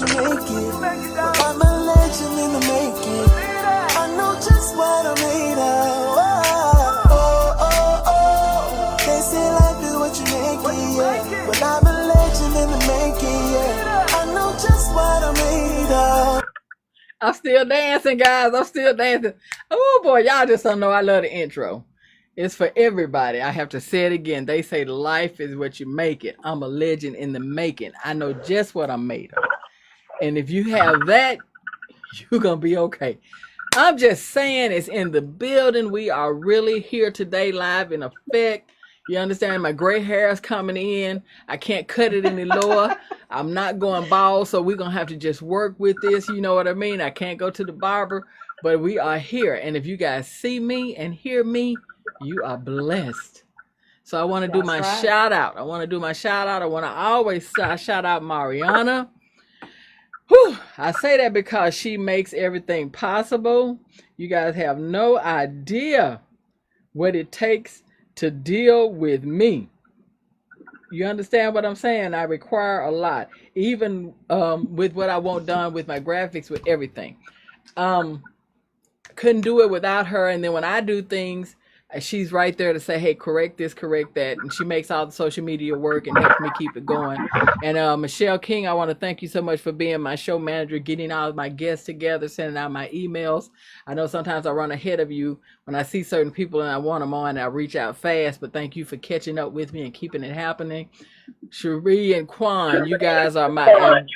what you make it. I'm a legend in the making. I know just what I'm made of. They say life is what you make it, yeah. But I'm a legend in the making, yeah. I know just what I'm made of. I'm still dancing, guys. I'm still dancing. Oh boy, y'all just don't know I love the intro. It's for everybody. I have to say it again. They say life is what you make it. I'm a legend in the making. I know just what I'm made of. And if you have that, you're going to be okay. I'm just saying it's in the building. We are really here today, live in effect. You understand? My gray hair is coming in. I can't cut it any lower. I'm not going bald, so we're going to have to just work with this. You know what I mean? I can't go to the barber, but we are here. And if you guys see me and hear me, you are blessed. So I want to do my shout out. I want to always shout out Mariana. Whew, I say that because she makes everything possible. You guys have no idea what it takes to deal with me. You understand what I'm saying? I require a lot, even with what I want done with my graphics, with everything. Couldn't do it without her. And then when I do things, she's right there to say, hey, correct this, correct that. And she makes all the social media work and helps me keep it going. And Michelle King, I want to thank you so much for being my show manager, getting all of my guests together, sending out my emails. I know sometimes I run ahead of you when I see certain people and I want them on, and I reach out fast, but thank you for catching up with me and keeping it happening. Cherie and Quan, you guys are my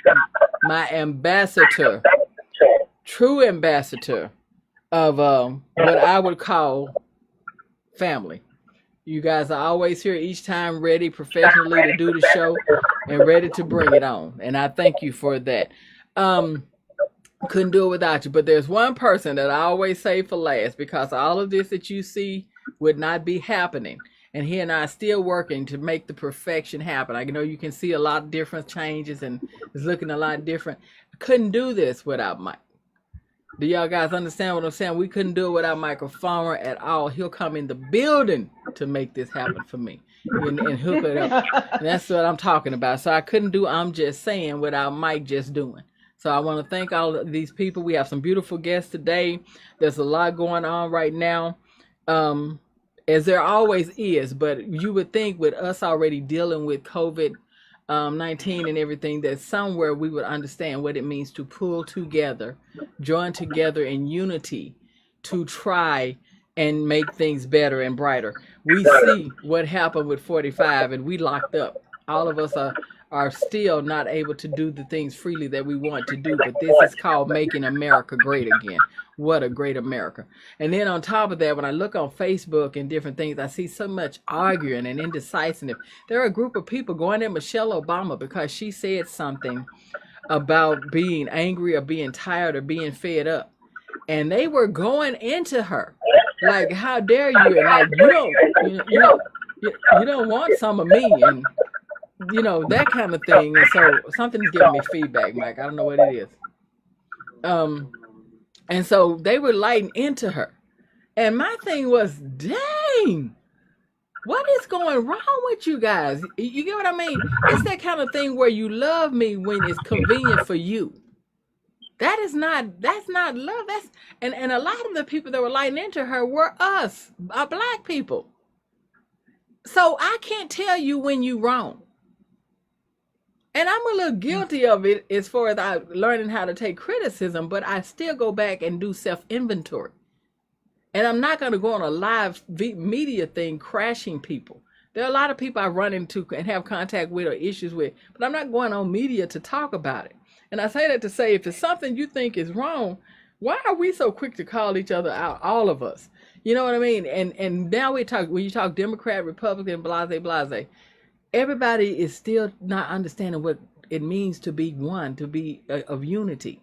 ambassador, true ambassador of what I would call family. You guys are always here each time, ready professionally to do the show and ready to bring it on. And I thank you for that. Couldn't do it without you. But there's one person that I always say for last, because all of this that you see would not be happening. And he and I are still working to make the perfection happen. I know you can see a lot of different changes and it's looking a lot different. I couldn't do this without Mike. Do y'all guys understand what I'm saying? We couldn't do it without Michael Farmer at all. He'll come in the building to make this happen for me and hook it up. And that's what I'm talking about. So I couldn't do I'm Just Saying without Mike just doing. So I want to thank all of these people. We have some beautiful guests today. There's a lot going on right now, as there always is. But you would think with us already dealing with COVID-19 and everything, that somewhere we would understand what it means to pull together, join together in unity to try and make things better and brighter. We see what happened with 45 and we locked up. All of us are still not able to do the things freely that we want to do, but this is called making America great again. What a great America. And then on top of that, when I look on Facebook and different things, I see so much arguing and indecisiveness. There are a group of people going at Michelle Obama because she said something about being angry or being tired or being fed up. And they were going into her. Like, how dare you? And like, you don't want some of me, and that kind of thing. And so something's giving me feedback, Mike. I don't know what it is. And so they were lighting into her. And my thing was, dang, what is going wrong with you guys? You get what I mean? It's that kind of thing where you love me when it's convenient for you. That's not love. And a lot of the people that were lighting into her were us, our Black people. So I can't tell you when you're wrong. And I'm a little guilty of it as far as learning how to take criticism, but I still go back and do self-inventory. And I'm not going to go on a live media thing crashing people. There are a lot of people I run into and have contact with or issues with, but I'm not going on media to talk about it. And I say that to say, if it's something you think is wrong, why are we so quick to call each other out, all of us? You know what I mean? And now when you talk Democrat, Republican, blase, everybody is still not understanding what it means to be one, to be of unity.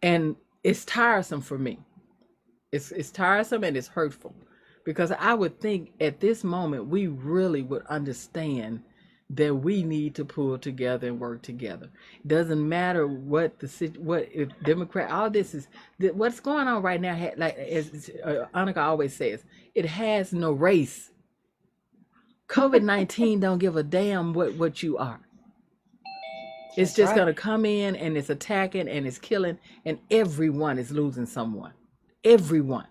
And it's tiresome for me. It's tiresome and it's hurtful, because I would think at this moment we really would understand that we need to pull together and work together. It doesn't matter what if Democrat, all this is what's going on right now. Like as Onica always says, it has no race. COVID-19 don't give a damn what you are. It's just going to come in and it's attacking and it's killing, and everyone is losing someone. Everyone.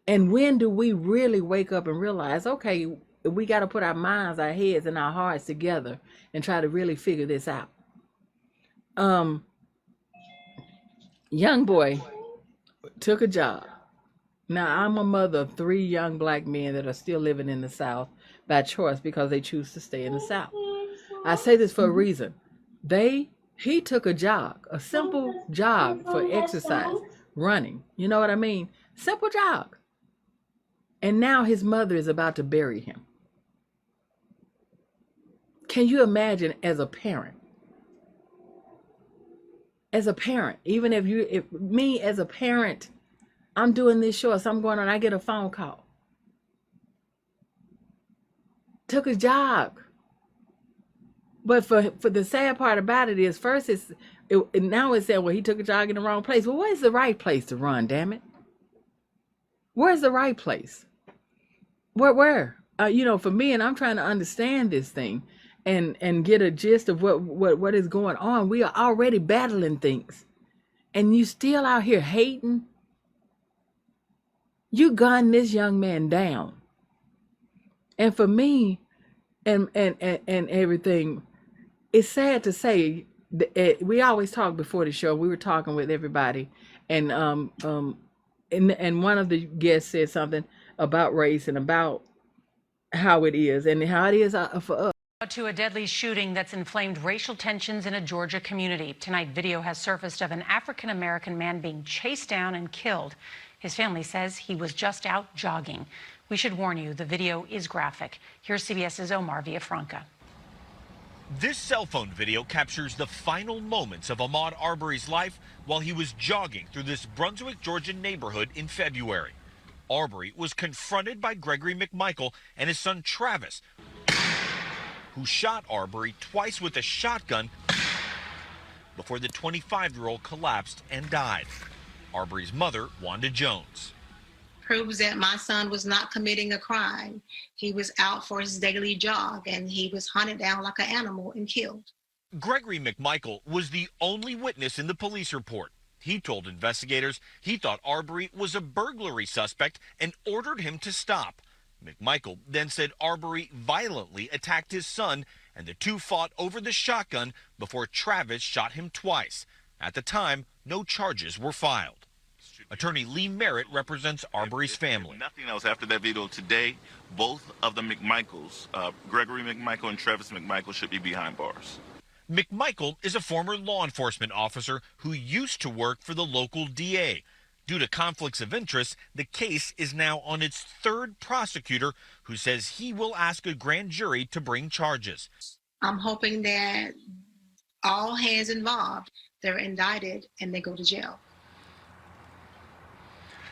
And when do we really wake up and realize, okay, we got to put our minds, our heads, and our hearts together and try to really figure this out? Young boy took a job. Now, I'm a mother of 3 young black men that are still living in the South by choice because they choose to stay in the South. I say this for a reason. He took a jog, a simple jog for exercise, running. You know what I mean? Simple jog. And now his mother is about to bury him. Can you imagine as a parent? As a parent, even if me as a parent, I'm doing this show, so I'm going on, I get a phone call. Took a jog. But for the sad part about it is, first now it's said, well, he took a jog in the wrong place. Well, where's the right place to run, damn it? Where's the right place? Where? For me, and I'm trying to understand this thing and get a gist of what is going on. We are already battling things. And you still out here hating. You gunned this young man down. And for me, and everything, it's sad to say that we always talk before the show. We were talking with everybody, and one of the guests said something about race and about how it is for us. To a deadly shooting that's inflamed racial tensions in a Georgia community. Tonight, video has surfaced of an African-American man being chased down and killed. His family says he was just out jogging. We should warn you, the video is graphic. Here's CBS's Omar Villafranca. This cell phone video captures the final moments of Ahmaud Arbery's life while he was jogging through this Brunswick, Georgia neighborhood in February. Arbery was confronted by Gregory McMichael and his son Travis, who shot Arbery twice with a shotgun before the 25-year-old collapsed and died. Arbery's mother, Wanda Jones. Proves that my son was not committing a crime. He was out for his daily jog and he was hunted down like an animal and killed. Gregory McMichael was the only witness in the police report. He told investigators he thought Arbery was a burglary suspect and ordered him to stop. McMichael then said Arbery violently attacked his son and the two fought over the shotgun before Travis shot him twice. At the time, no charges were filed. Attorney Lee Merritt represents Arbery's family. Nothing else after that video today. Both of the McMichaels, Gregory McMichael and Travis McMichael, should be behind bars. McMichael is a former law enforcement officer who used to work for the local DA. Due to conflicts of interest, the case is now on its 3rd prosecutor, who says he will ask a grand jury to bring charges. I'm hoping that all hands involved, they're indicted and they go to jail.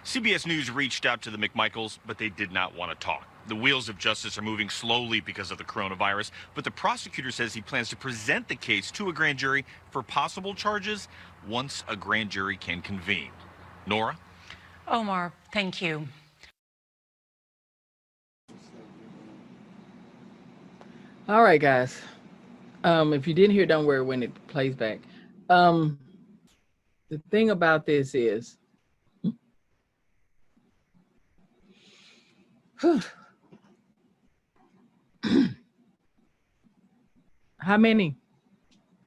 CBS News reached out to the McMichaels, but they did not want to talk. The wheels of justice are moving slowly because of the coronavirus, but the prosecutor says he plans to present the case to a grand jury for possible charges once a grand jury can convene. Nora? Omar, thank you. All right, guys. If you didn't hear, don't worry when it plays back. The thing about this is, how many?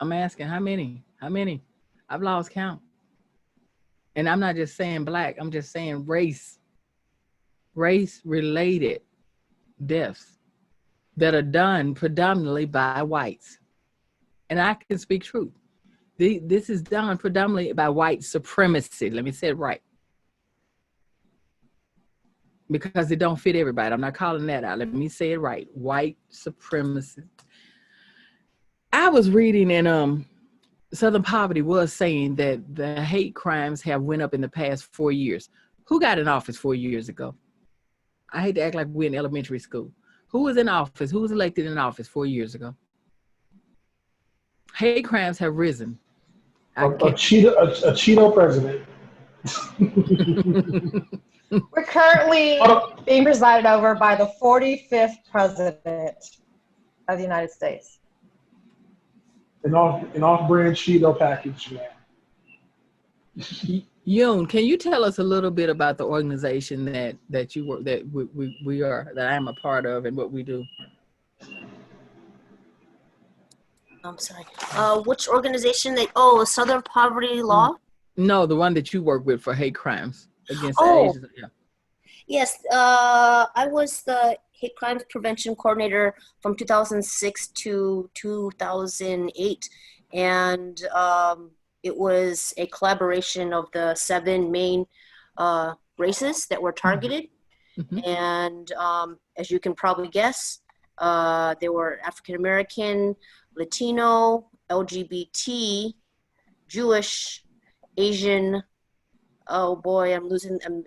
I'm asking, how many? How many? I've lost count. And I'm not just saying black, I'm just saying race-related deaths that are done predominantly by whites. And I can speak truth. This is done predominantly by white supremacy. Let me say it right. Because it don't fit everybody. I'm not calling that out. Let me say it right. White supremacy. I was reading in Southern Poverty was saying that the hate crimes have went up in the past 4 years. Who got in office 4 years ago? I hate to act like we're in elementary school. Who was in office? Who was elected in office 4 years ago? Hate crimes have risen. A Cheeto president. We're currently being presided over by the 45th president of the United States. an off-brand Cheeto package, man. Yoon, can you tell us a little bit about the organization that you work, that we are, that I'm a part of, and what we do? I'm sorry. Which organization? Southern Poverty Law? No, the one that you work with for hate crimes against the Oh, Asians. Yeah. yes. I was the hate crimes prevention coordinator from 2006 to 2008, and it was a collaboration of the 7 main races that were targeted. Mm-hmm. And as you can probably guess, they were African American, Latino, LGBT, Jewish, Asian. Oh boy, I'm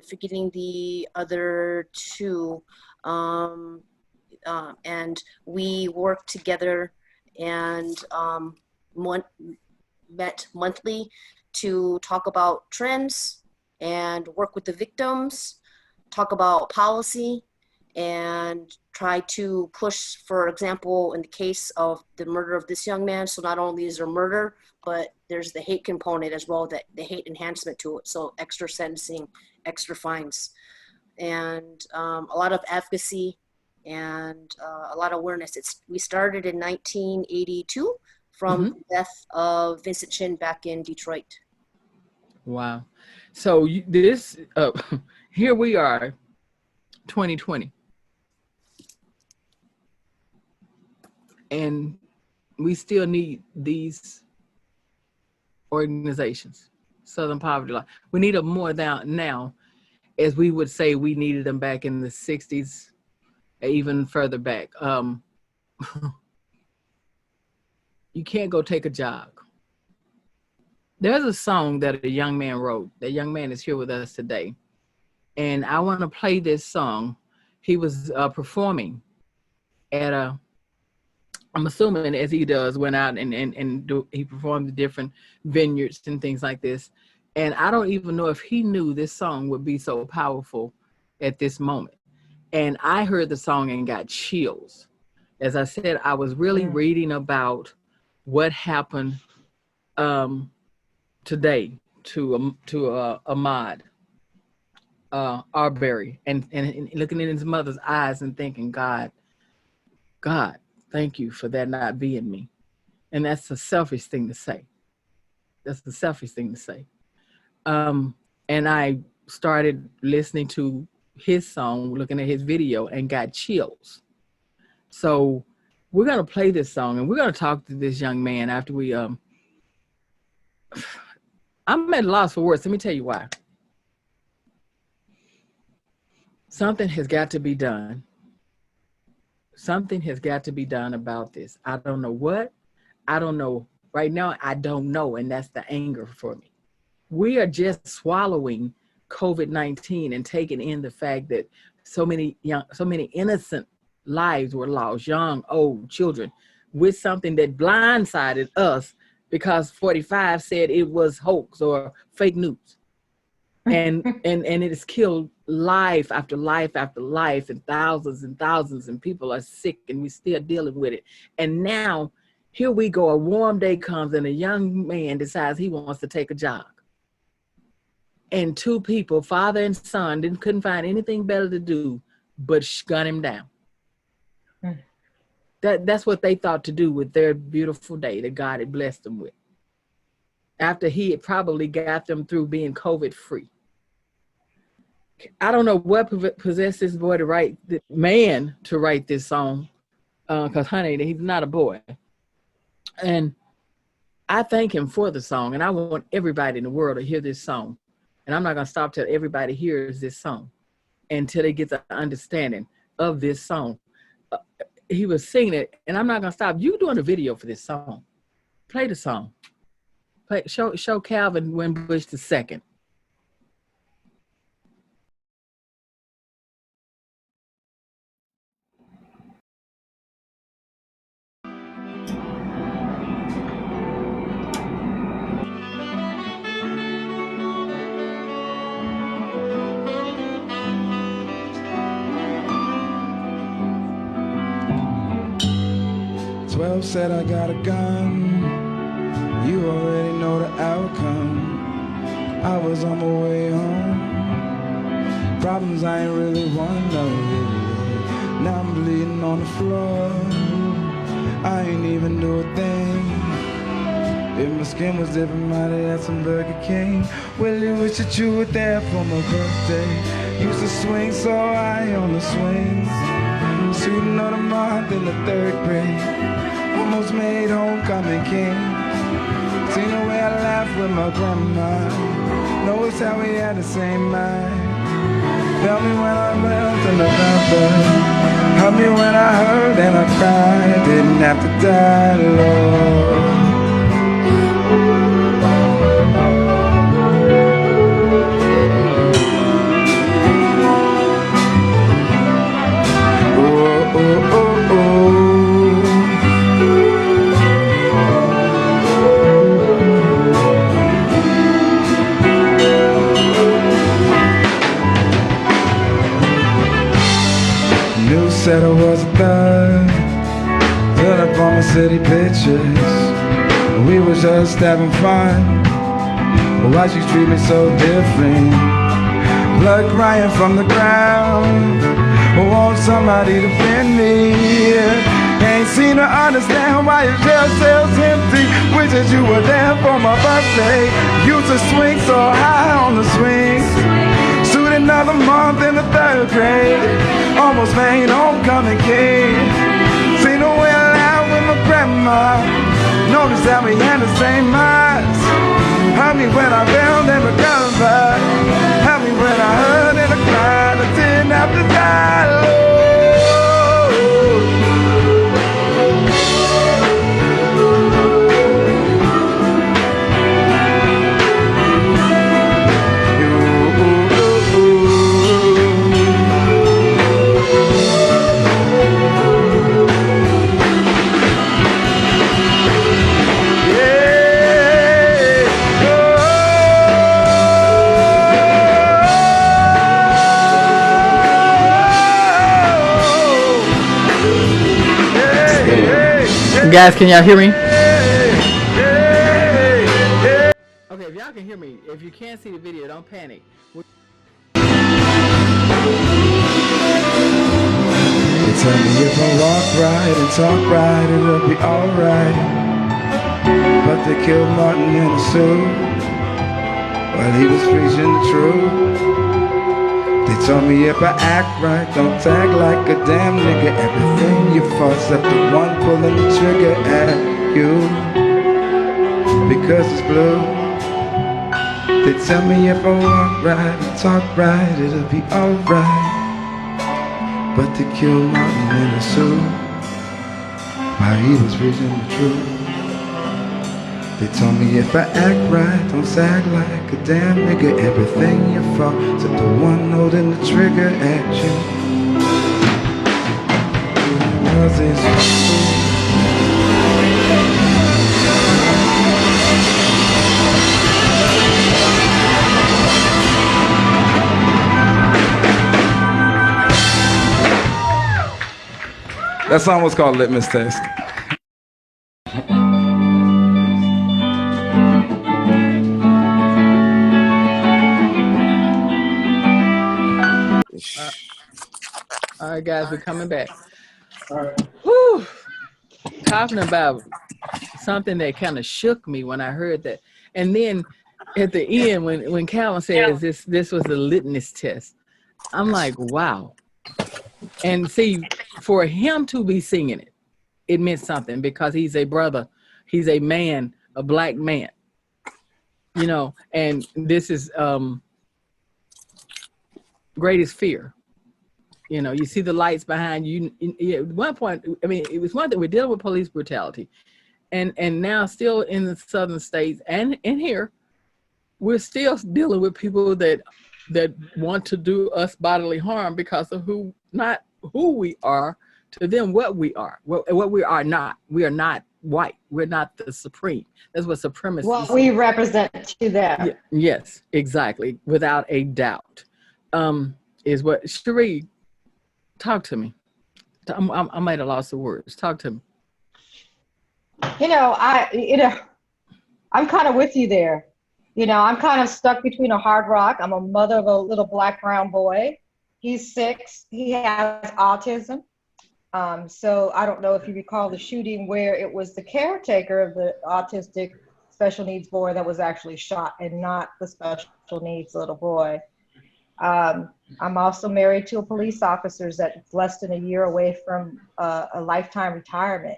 forgetting the other 2. And we worked together and met monthly to talk about trends and work with the victims, talk about policy, and try to push, for example, in the case of the murder of this young man, so not only is there murder, but there's the hate component as well, that the hate enhancement to it, so extra sentencing, extra fines, and a lot of advocacy and a lot of awareness. We started in 1982 from the death of Vincent Chin back in Detroit. Wow. So here we are, 2020. And we still need these organizations, Southern Poverty Law. We need them more now, as we would say we needed them back in the 60s, even further back. You can't go take a jog. There's a song that a young man wrote. That young man is here with us today. And I want to play this song. He was performing at I'm assuming as he does, went out he performed at different vineyards and things like this. And I don't even know if he knew this song would be so powerful at this moment. And I heard the song and got chills. As I said, I was really reading about what happened today to Ahmaud Arbery, and looking in his mother's eyes and thinking, God, thank you for that not being me. And that's a selfish thing to say. And I started listening to his song, looking at his video, and got chills. So we're going to play this song, and we're going to talk to this young man after we, I'm at a loss for words. Let me tell you why. Something has got to be done. Something has got to be done about this. I don't know what. I don't know. Right now, I don't know, and that's the anger for me. We are just swallowing COVID-19 and taking in the fact that so many innocent lives were lost, young, old, children, with something that blindsided us because 45 said it was hoax or fake news. And it has killed life after life after life, and thousands, and people are sick, and we're still dealing with it. And now, here we go, a warm day comes and a young man decides he wants to take a jog. And 2 people, father and son, couldn't find anything better to do but gun him down. That's what they thought to do with their beautiful day that God had blessed them with, after he had probably got them through being COVID-free. I don't know what possessed this boy to write this song, because honey, he's not a boy. And I thank him for the song, and I want everybody in the world to hear this song. And I'm not going to stop till everybody hears this song, until they get the understanding of this song. He was singing it, and I'm not going to stop. You doing a video for this song. Play the song. Show Calvin Winbush II. Said I got a gun, you already know the outcome. I was on my way home. Problems I ain't really one of. Now I'm bleeding on the floor. I ain't even do a thing. If my skin was different, might have had some Burger King. Really wish that you were there for my birthday. Used to swing so high on the swings. Student of the month in the 3rd grade. Almost made homecoming king. Seen the way I laughed with my grandma. Notice how we had the same mind. Tell me when I felt in November. Help me when I heard and I cried. Didn't have to die, Lord. Oh, oh, oh, oh. News said I was a thug. Put up on my city pictures. We was just having fun. Why'd you treat me so different? Blood crying from the ground. Want somebody to defend me. Ain't seen or understand why your jail cell's empty. Wish that you were there for my birthday. Used to swing so high on the swings. Student of the month in the 3rd grade. Almost made homecoming king. Seen the way I laughed with my grandma. Noticed that we had the same minds. Help me when I fell and recovered. Help me when I heard and I cried. I didn't have to die, Lord. Guys, can y'all hear me? Okay, if y'all can hear me, if you can't see the video, don't panic. They tell me if I walk right and talk right, it'll be alright. But they killed Martin in a suit while he was preaching the truth. They told me if I act right, don't tag like a damn nigga. Everything you for except the one pulling the trigger at you. Because it's blue. They tell me if I walk right and talk right, it'll be alright. But they killed Martin in a suit while he was preaching the truth. They told me if I act right, don't sag like a damn nigga. Everything your fault, except the one holding the trigger at you. Was this That song was called Litmus Test. All right, guys, we're coming back. All right. Whew. Talking about something that kind of shook me when I heard that. And then at the end, when Calvin says this was the litmus test, I'm like, wow. And see, for him to be singing it, it meant something because he's a brother, he's a man, a black man, you know, and this is greatest fear. You know, you see the lights behind you. At one point, I mean, it was one thing, we're dealing with police brutality. And now still in the southern states and here, we're still dealing with people that want to do us bodily harm because of not who we are to them, what we are, what we are not. We are not white. We're not the supreme. That's what supremacy is. What we represent to them. Yeah, yes, exactly. Without a doubt. Is what, Cherie, talk to me. I might have lost the words. Talk to me. I I'm kind of with you there. You know, I'm kind of stuck between a hard rock. I'm a mother of a little black brown boy. He's 6. He has autism. So I don't know if you recall the shooting where it was the caretaker of the autistic special needs boy that was actually shot and not the special needs little boy. I'm also married to a police officer that's less than a year away from a lifetime retirement.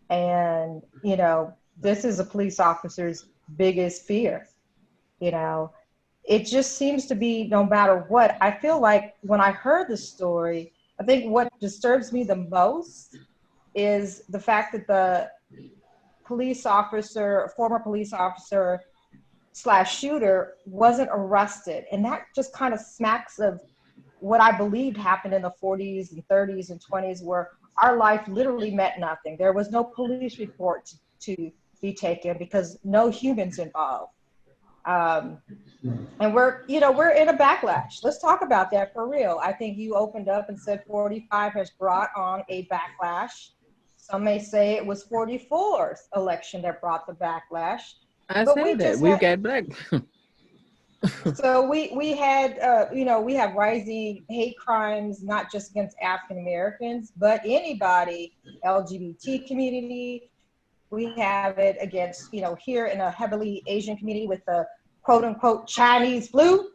And, you know, this is a police officer's biggest fear. You know, it just seems to be no matter what. I feel like when I heard the story, I think what disturbs me the most is the fact that the police officer, former police officer / shooter wasn't arrested. And that just kind of smacks of what I believed happened in the 40s and 30s and 20s, where our life literally meant nothing. There was no police report to be taken because no humans involved. And we're in a backlash. Let's talk about that for real. I think you opened up and said 45 has brought on a backlash. Some may say it was 44's election that brought the backlash. I said that we've got black. So we had, we have rising hate crimes, not just against African Americans, but anybody, LGBT community. We have it against, here in a heavily Asian community with the quote unquote Chinese flu,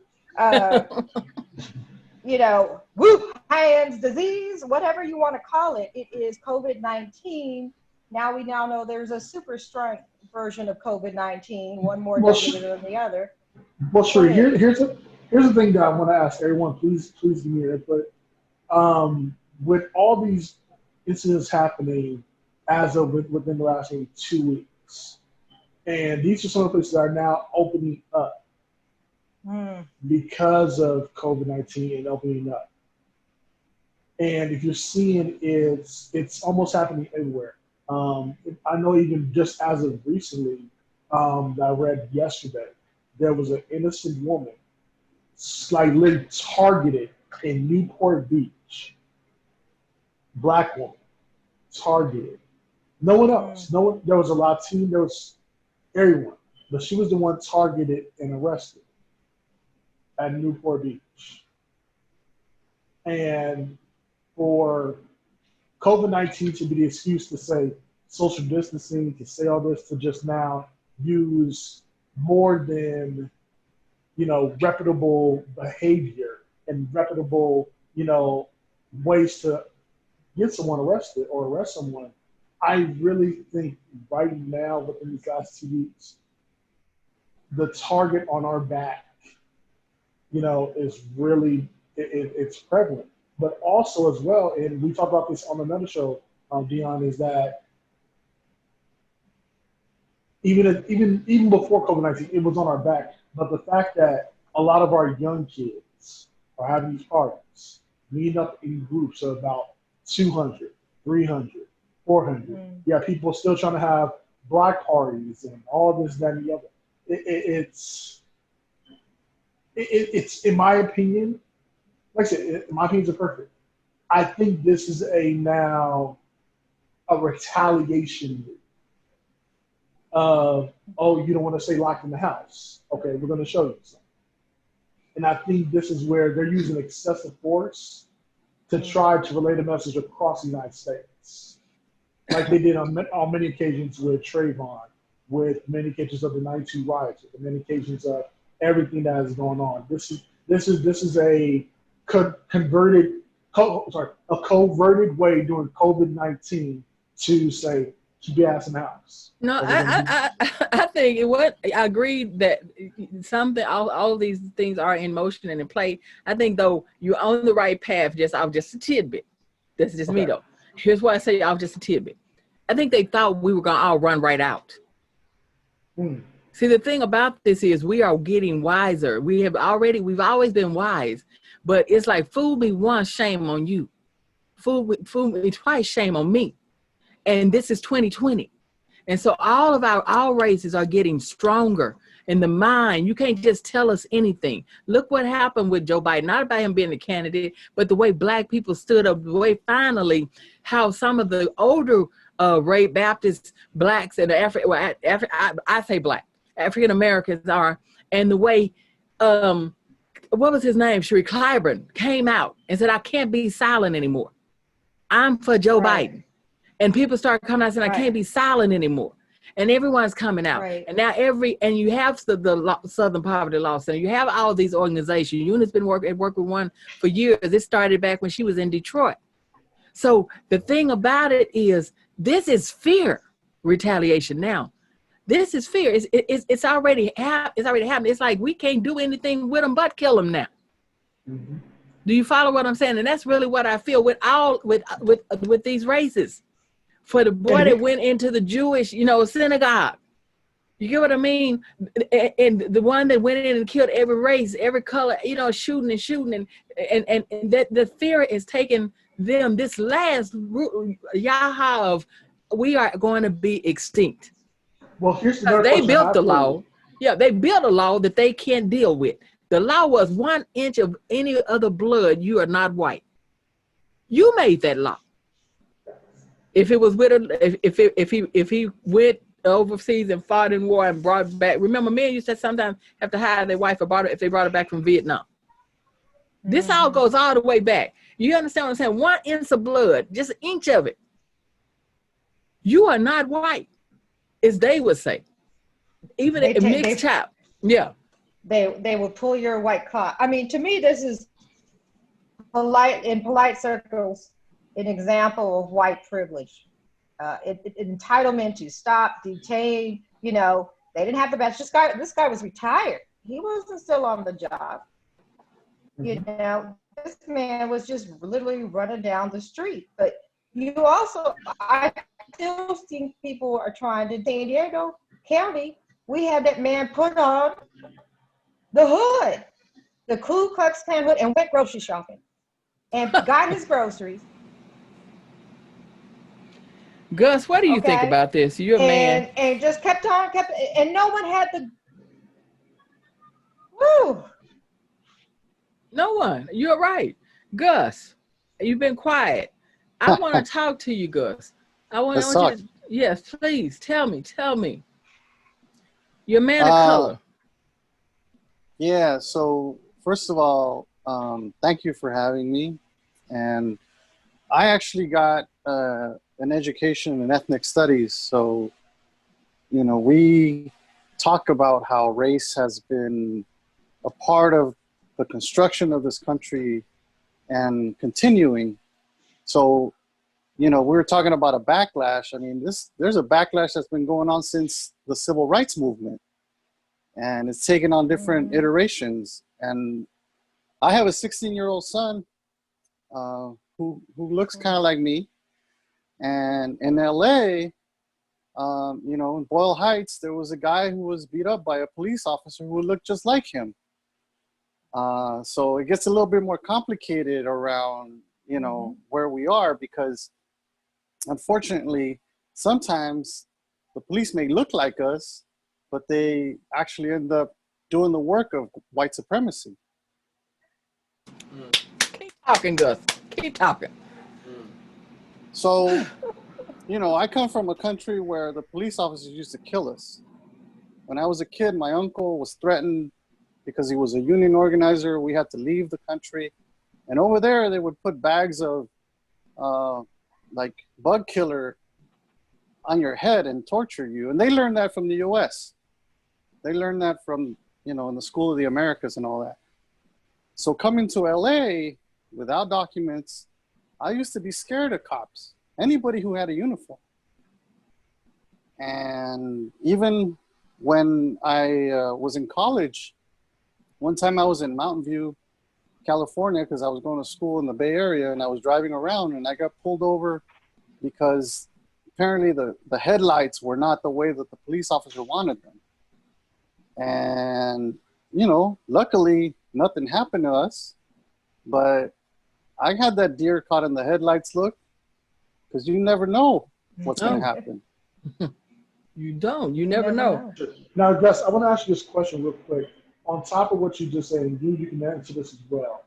Wuhan's disease, whatever you want to call it. It is COVID-19. Now we know there's a super strong version of COVID-19, one more deadly than the other. Well, sure. Here's the thing that I want to ask everyone. Please give me your input. With all these incidents happening as of within the last 2 weeks, and these are some of the places that are now opening up because of COVID-19 and opening up. And if you're seeing it's almost happening everywhere. I know even just as of recently, that I read yesterday, there was an innocent woman slightly targeted in Newport Beach. Black woman targeted. No one else. No one. There was a Latino. There was everyone, but she was the one targeted and arrested at Newport Beach. And for COVID-19 to be the excuse to say social distancing, to say all this, to just now use more than, reputable behavior and reputable, ways to get someone arrested or arrest someone. I really think right now, within these last 2 weeks, the target on our back, is really, it's prevalent. But also as well, and we talked about this on another show, Dionne, is that even before COVID-19, it was on our back. But the fact that a lot of our young kids are having these parties, meeting up in groups of about 200, 300, 400. Yeah, people still trying to have block parties and all this, that, and the other. It's in my opinion, like I said, my opinions are perfect. I think this is now a retaliation of, you don't want to stay locked in the house. Okay, we're going to show you something. And I think this is where they're using excessive force to try to relay the message across the United States. Like they did on many occasions with Trayvon, with many occasions of the 92 riots, with many occasions of everything that is going on. This is a coverted way during COVID-19 to say, keep your ass in the house. No, I think I agree that all of these things are in motion and in play. I think though you're on the right path, off just a tidbit. That's just me though. Here's why I say off just a tidbit. I think they thought we were gonna all run right out. See, the thing about this is we are getting wiser. We've always been wise, but it's like fool me once, shame on you. Fool me twice, shame on me. And this is 2020. And so all of our races are getting stronger in the mind. You can't just tell us anything. Look what happened with Joe Biden, not about him being the candidate, but the way Black people stood up, the way finally how some of the older Baptists, blacks, and I say black, African Americans are, and the way, what was his name? Sheree Clyburn came out and said, I can't be silent anymore. I'm for Joe Biden. And people start coming out and saying, I can't be silent anymore. And everyone's coming out. And now and you have the Southern Poverty Law Center. You have all these organizations. UNIT's been working with one for years. It started back when she was in Detroit. So the thing about it is, this is fear retaliation now. This is fear. It's already happened. It's like we can't do anything with them but kill them now. Mm-hmm. Do you follow what I'm saying? And that's really what I feel with these races. For the boy that went into the Jewish, synagogue. You get what I mean? And the one that went in and killed every race, every color, shooting, and that the fear is taking them this last yaha of we are going to be extinct. Well, here's the they built the law. Yeah, they built a law that they can't deal with. The law was 1 inch of any other blood, you are not white. You made that law. If it was with if he went overseas and fought in war and brought back, remember, men used to sometimes have to hire their wife if they brought her back from Vietnam. Mm-hmm. This all goes all the way back. You understand what I'm saying? 1 inch of blood, just an inch of it. You are not white, as they would say. Even a mixed child. Yeah. They will pull your white cloth. I mean, to me, this is polite circles, an example of white privilege. Entitlement to stop, detain, they didn't have the best. This guy was retired. He wasn't still on the job. Mm-hmm. This man was just literally running down the street. But I still think people are trying to, San Diego County, we had that man put on the hood, the Ku Klux Klan hood, and went grocery shopping and got his groceries. Gus, what do you think about this? You're a man. And just kept and no one had the, woo. No one. You're right. Gus, you've been quiet. I want to talk to you, Gus. I want you to, yes, please, tell me. You're a man of color. Yeah, so first of all, thank you for having me. And I actually got an education in ethnic studies. So, we talk about how race has been a part of the construction of this country and continuing. So, we were talking about a backlash. I mean, there's a backlash that's been going on since the civil rights movement. And it's taken on different iterations. And I have a 16-year-old son who looks kind of like me. And in LA, in Boyle Heights, there was a guy who was beat up by a police officer who looked just like him. So it gets a little bit more complicated around, where we are, because unfortunately, sometimes the police may look like us, but they actually end up doing the work of white supremacy. Keep talking, Gus. Keep talking. So, I come from a country where the police officers used to kill us. When I was a kid, my uncle was threatened because he was a union organizer. We had to leave the country. And over there, they would put bags of bug killer on your head and torture you. And they learned that from the US. They learned that from, in the School of the Americas and all that. So coming to LA without documents, I used to be scared of cops, anybody who had a uniform. And even when I was in college, one time I was in Mountain View, California, because I was going to school in the Bay Area, and I was driving around and I got pulled over because apparently the headlights were not the way that the police officer wanted them. And, luckily nothing happened to us, but I had that deer caught in the headlights look, because you never know what's going to happen. You don't. You never know. Now, Gus, I want to ask you this question real quick. On top of what you just said, and you can answer this as well.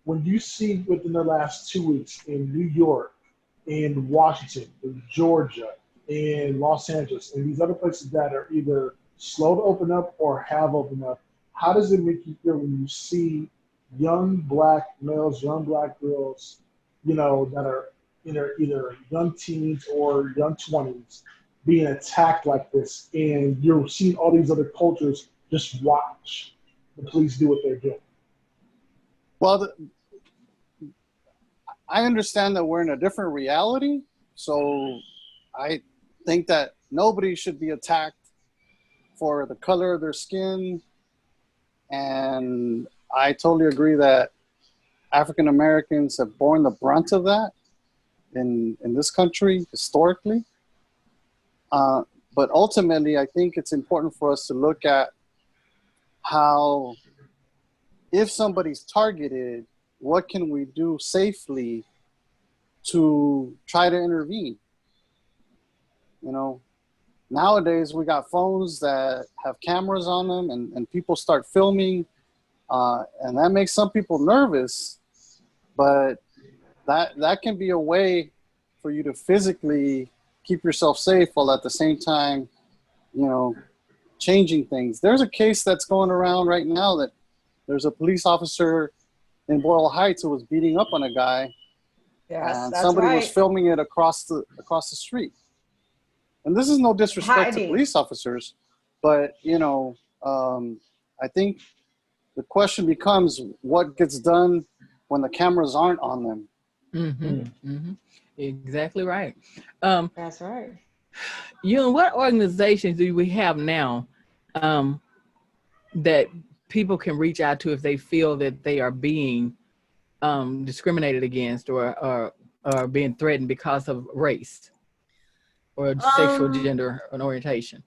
When you see within the last 2 weeks in New York, in Washington, in Georgia, in Los Angeles and these other places that are either slow to open up or have opened up, how does it make you feel when you see young black males, young black girls, you know, that are either young teens or young 20s being attacked like this, and you're seeing all these other cultures just watch the police do what they're doing? Well, I understand that we're in a different reality, so I think that nobody should be attacked for the color of their skin, and I totally agree that African Americans have borne the brunt of that in this country historically. But ultimately, I think it's important for us to look at how, if somebody's targeted, what can we do safely to try to intervene? You know, nowadays we got phones that have cameras on them, and people start filming, and that makes some people nervous, but that can be a way for you to physically keep yourself safe while at the same time, you know, changing things. There's a case that's going around right now that there's a police officer in Boyle Heights who was beating up on a guy, and somebody was filming it across the street. And this is no disrespect to police officers, but you know, I think the question becomes what gets done when the cameras aren't on them. Mm-hmm. Mm-hmm. Exactly right. That's right. You, what organizations do we have now that people can reach out to if they feel that they are being discriminated against or being threatened because of race or sexual gender and orientation?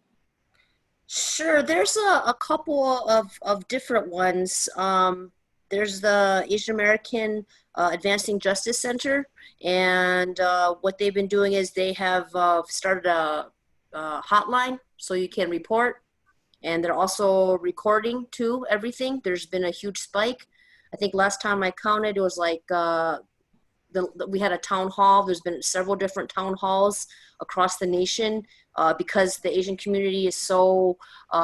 Sure, there's a couple of different ones. There's the Asian American Advancing Justice Center, and what they've been doing is they have started a hotline so you can report, and they're also recording too everything. There's been a huge spike. I think last time I counted, it was like we had a town hall. There's been several different town halls across the nation because the Asian community is so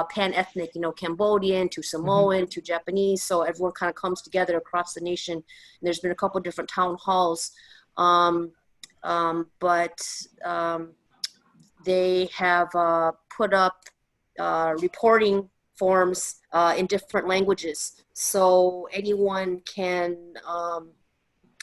pan-ethnic, you know, Cambodian to Samoan to Japanese. So everyone kind of comes together across the nation. And there's been a couple different town halls. But they have put up reporting forms in different languages. So anyone can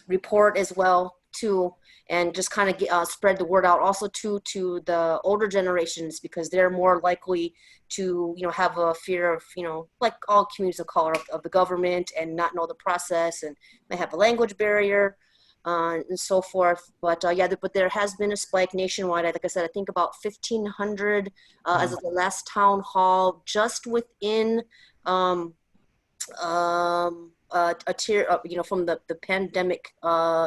report as well too, and just kind of spread the word out also to the older generations, because they're more likely to, you know, have a fear of, you know, like all communities of color, of the government, and not know the process, and they have a language barrier and so forth. But yeah, but there has been a spike nationwide. Like I said, I think about 1,500 as of the last town hall, just within a tier, you know, from the pandemic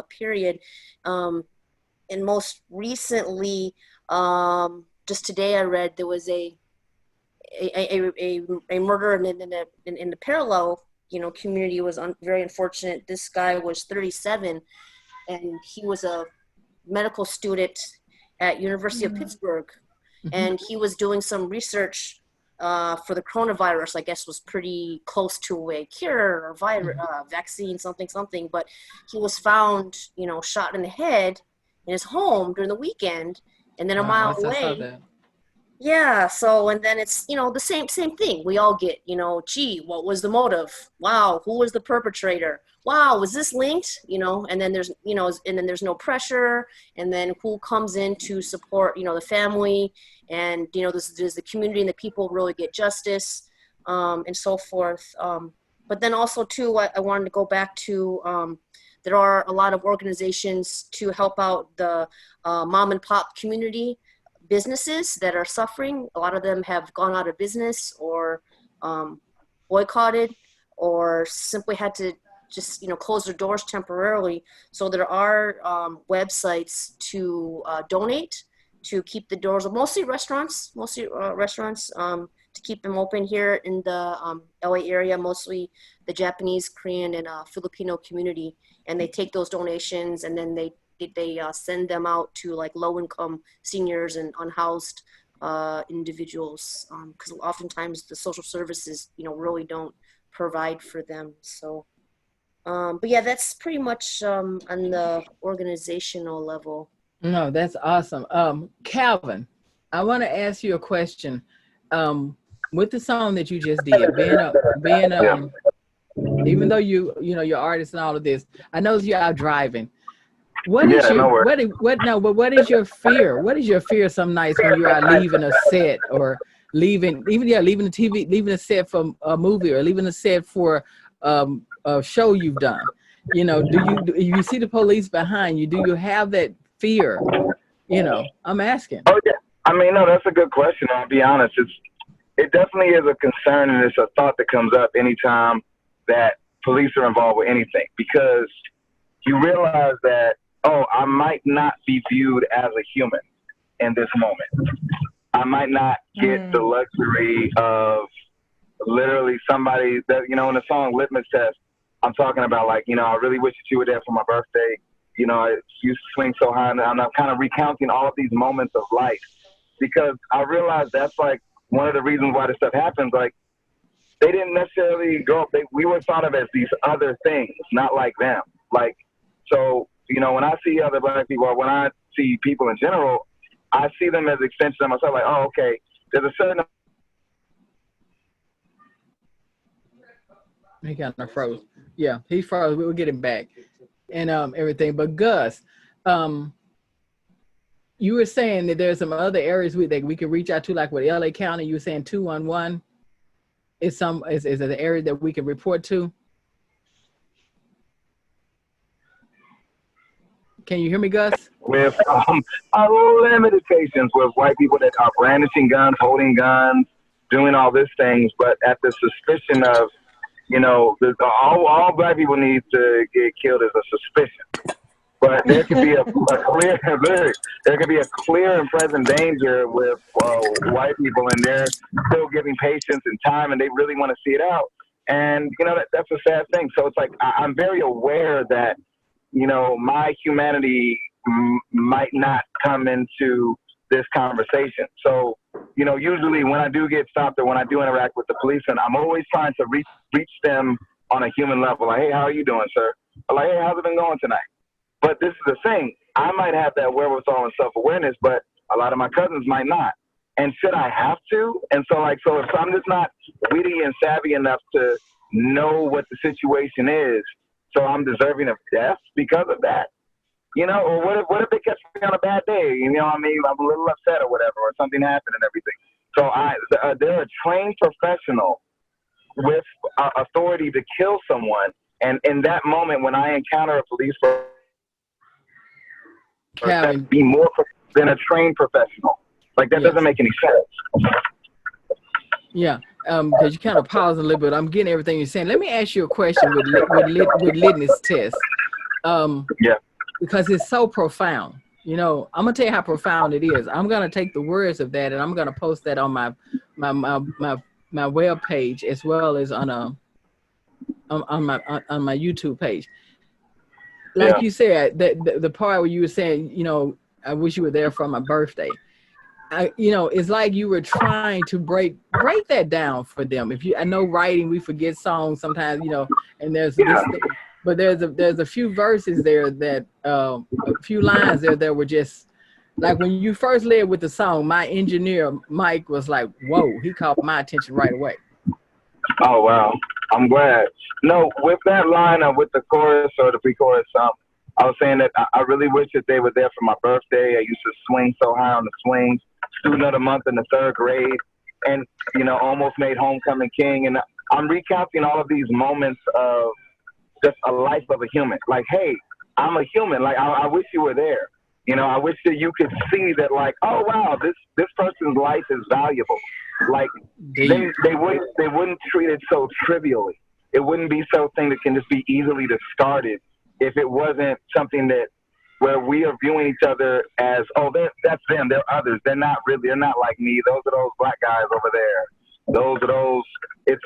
period. And most recently, just today I read there was a murder in the parallel, you know, community. It was very unfortunate. This guy was 37, and he was a medical student at University of Pittsburgh, and he was doing some research for the coronavirus. I guess was pretty close to a cure or vaccine, something. But he was found, you know, shot in the head in his home during the weekend, and then a mile away. Yeah. So, and then it's, you know, the same thing. We all get, you know, gee, what was the motive? Wow, who was the perpetrator? Wow, was this linked? You know, and then there's, you know, and then there's no pressure, and then who comes in to support, you know, the family, and, you know, does the community and the people really get justice, and so forth. But then also too, I wanted to go back to, there are a lot of organizations to help out the mom and pop community businesses that are suffering. A lot of them have gone out of business or boycotted, or simply had to just, you know, close their doors temporarily. So there are websites to donate to keep the doors, mostly restaurants, to keep them open here in the LA area, mostly the Japanese, Korean, and Filipino community. And they take those donations, and then they they send them out to like low-income seniors and unhoused individuals, because oftentimes the social services, really don't provide for them. So, but yeah, that's pretty much on the organizational level. No, that's awesome. Calvin, I want to ask you a question. With the song that you just did, even though you're artist and all of this, I know you're out driving. What is your fear? What is your fear some nights when you are leaving a set or leaving the TV, leaving a set for a movie or leaving a set for a show you've done? Do you see the police behind you? Do you have that fear? I'm asking. Oh yeah, I mean, no, that's a good question. I'll be honest. It definitely is a concern, and it's a thought that comes up anytime that police are involved with anything, because you realize that, I might not be viewed as a human in this moment. I might not get the luxury of literally somebody that, in the song Litmus Test, I'm talking about like, I really wish that you were there for my birthday. I used to swing so high, and I'm kind of recounting all of these moments of life, because I realized that's like one of the reasons why this stuff happens. Like, they didn't necessarily grow up. We were thought of as these other things, not like them. Like, so, when I see other Black people, or when I see people in general, I see them as extensions of myself. Like, oh, okay, there's a certain. He kind of froze. Yeah, he froze. We'll get him back and everything. But Gus, you were saying that there's some other areas that we can reach out to, like with LA County. You were saying 211 is an area that we can report to. Can you hear me, Gus? With unlimited patience with white people that are brandishing guns, holding guns, doing all these things, but at the suspicion of, all Black people need to get killed is a suspicion. But there could be a clear and present danger with white people, and they're still giving patience and time, and they really want to see it out. And that's a sad thing. So it's like I'm very aware that my humanity might not come into this conversation. So usually when I do get stopped or when I do interact with the police, and I'm always trying to reach them on a human level. Like, hey, how are you doing, sir? Or like, hey, how's it been going tonight? But this is the thing. I might have that wherewithal and self-awareness, but a lot of my cousins might not. And should I have to? And so if I'm just not witty and savvy enough to know what the situation is, so I'm deserving of death because of that, or what if they catch me on a bad day? I'm a little upset or whatever, or something happened and everything. So they're a trained professional with authority to kill someone. And in that moment, when I encounter a police person, be more than a trained professional. Like, that doesn't make any sense. Yeah, because you kind of pause a little bit. I'm getting everything you're saying. Let me ask you a question with litmus test. Because it's so profound. I'm gonna tell you how profound it is. I'm gonna take the words of that and I'm gonna post that on my web page, as well as on my YouTube page. Like you said, the part where you were saying, I wish you were there for my birthday. It's like you were trying to break that down for them. I know writing, we forget songs sometimes, and there's this thing, but there's a few verses there that a few lines there that were just like, when you first led with the song, my engineer Mike was like, whoa, he caught my attention right away. Oh wow, I'm glad. No, with that line with the chorus or the pre-chorus, I was saying that I really wish that they were there for my birthday. I used to swing so high on the swings, student of the month in the 3rd grade, and almost made homecoming king. And I'm recounting all of these moments of just a life of a human. Like, hey, I'm a human. Like, I wish you were there. I wish that you could see that, like, oh wow, this person's life is valuable. Like, they wouldn't treat it so trivially. It wouldn't be something that can just be easily discarded if it wasn't something where we are viewing each other as, oh, that's them, they're others. They're not like me. Those are those Black guys over there. Those are those. It's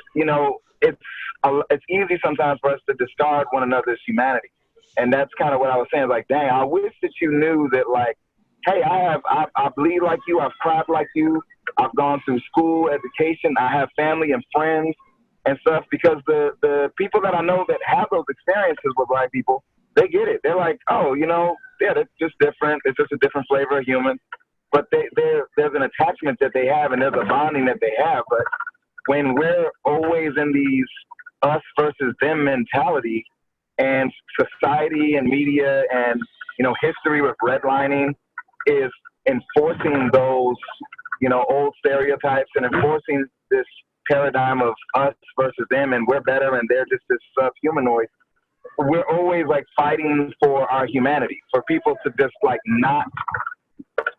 easy sometimes for us to discard one another's humanity. And that's kind of what I was saying. Like, dang, I wish that you knew that, like, hey, I bleed like you. I've cried like you. I've gone through school, education. I have family and friends and stuff, because the people that I know that have those experiences with Black people, they get it. They're like, oh, you know, yeah, that's just different. It's just a different flavor of human. But there's an attachment that they have, and there's a bonding that they have. But when we're always in these us versus them mentality, and society and media and, you know, history with redlining is enforcing those, you know, old stereotypes and enforcing this paradigm of us versus them, and we're better and they're just this subhumanoid. We're always like fighting for our humanity, for people to just like not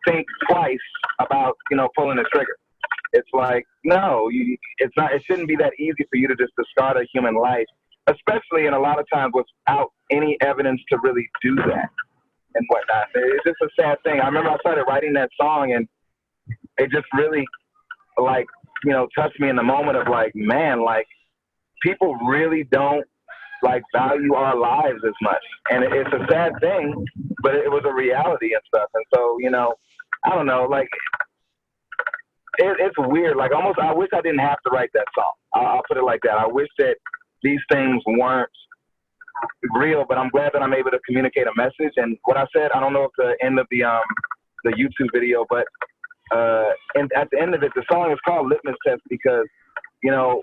think twice about, you know, pulling the trigger. It's like, no, it shouldn't be that easy for you to just discard a human life, especially in a lot of times without any evidence to really do that and whatnot. It's just a sad thing. I remember I started writing that song, and it just really, like, you know, touched me in the moment of like, man, like, people really don't like value our lives as much. And it's a sad thing, but it was a reality and stuff. And so, you know, I don't know, like, it's weird. Like, almost, I wish I didn't have to write that song. I'll put it like that. I wish that these things weren't real, but I'm glad that I'm able to communicate a message. And what I said, I don't know if the end of the YouTube video, but and at the end of it, the song is called Litmus Test, because, you know,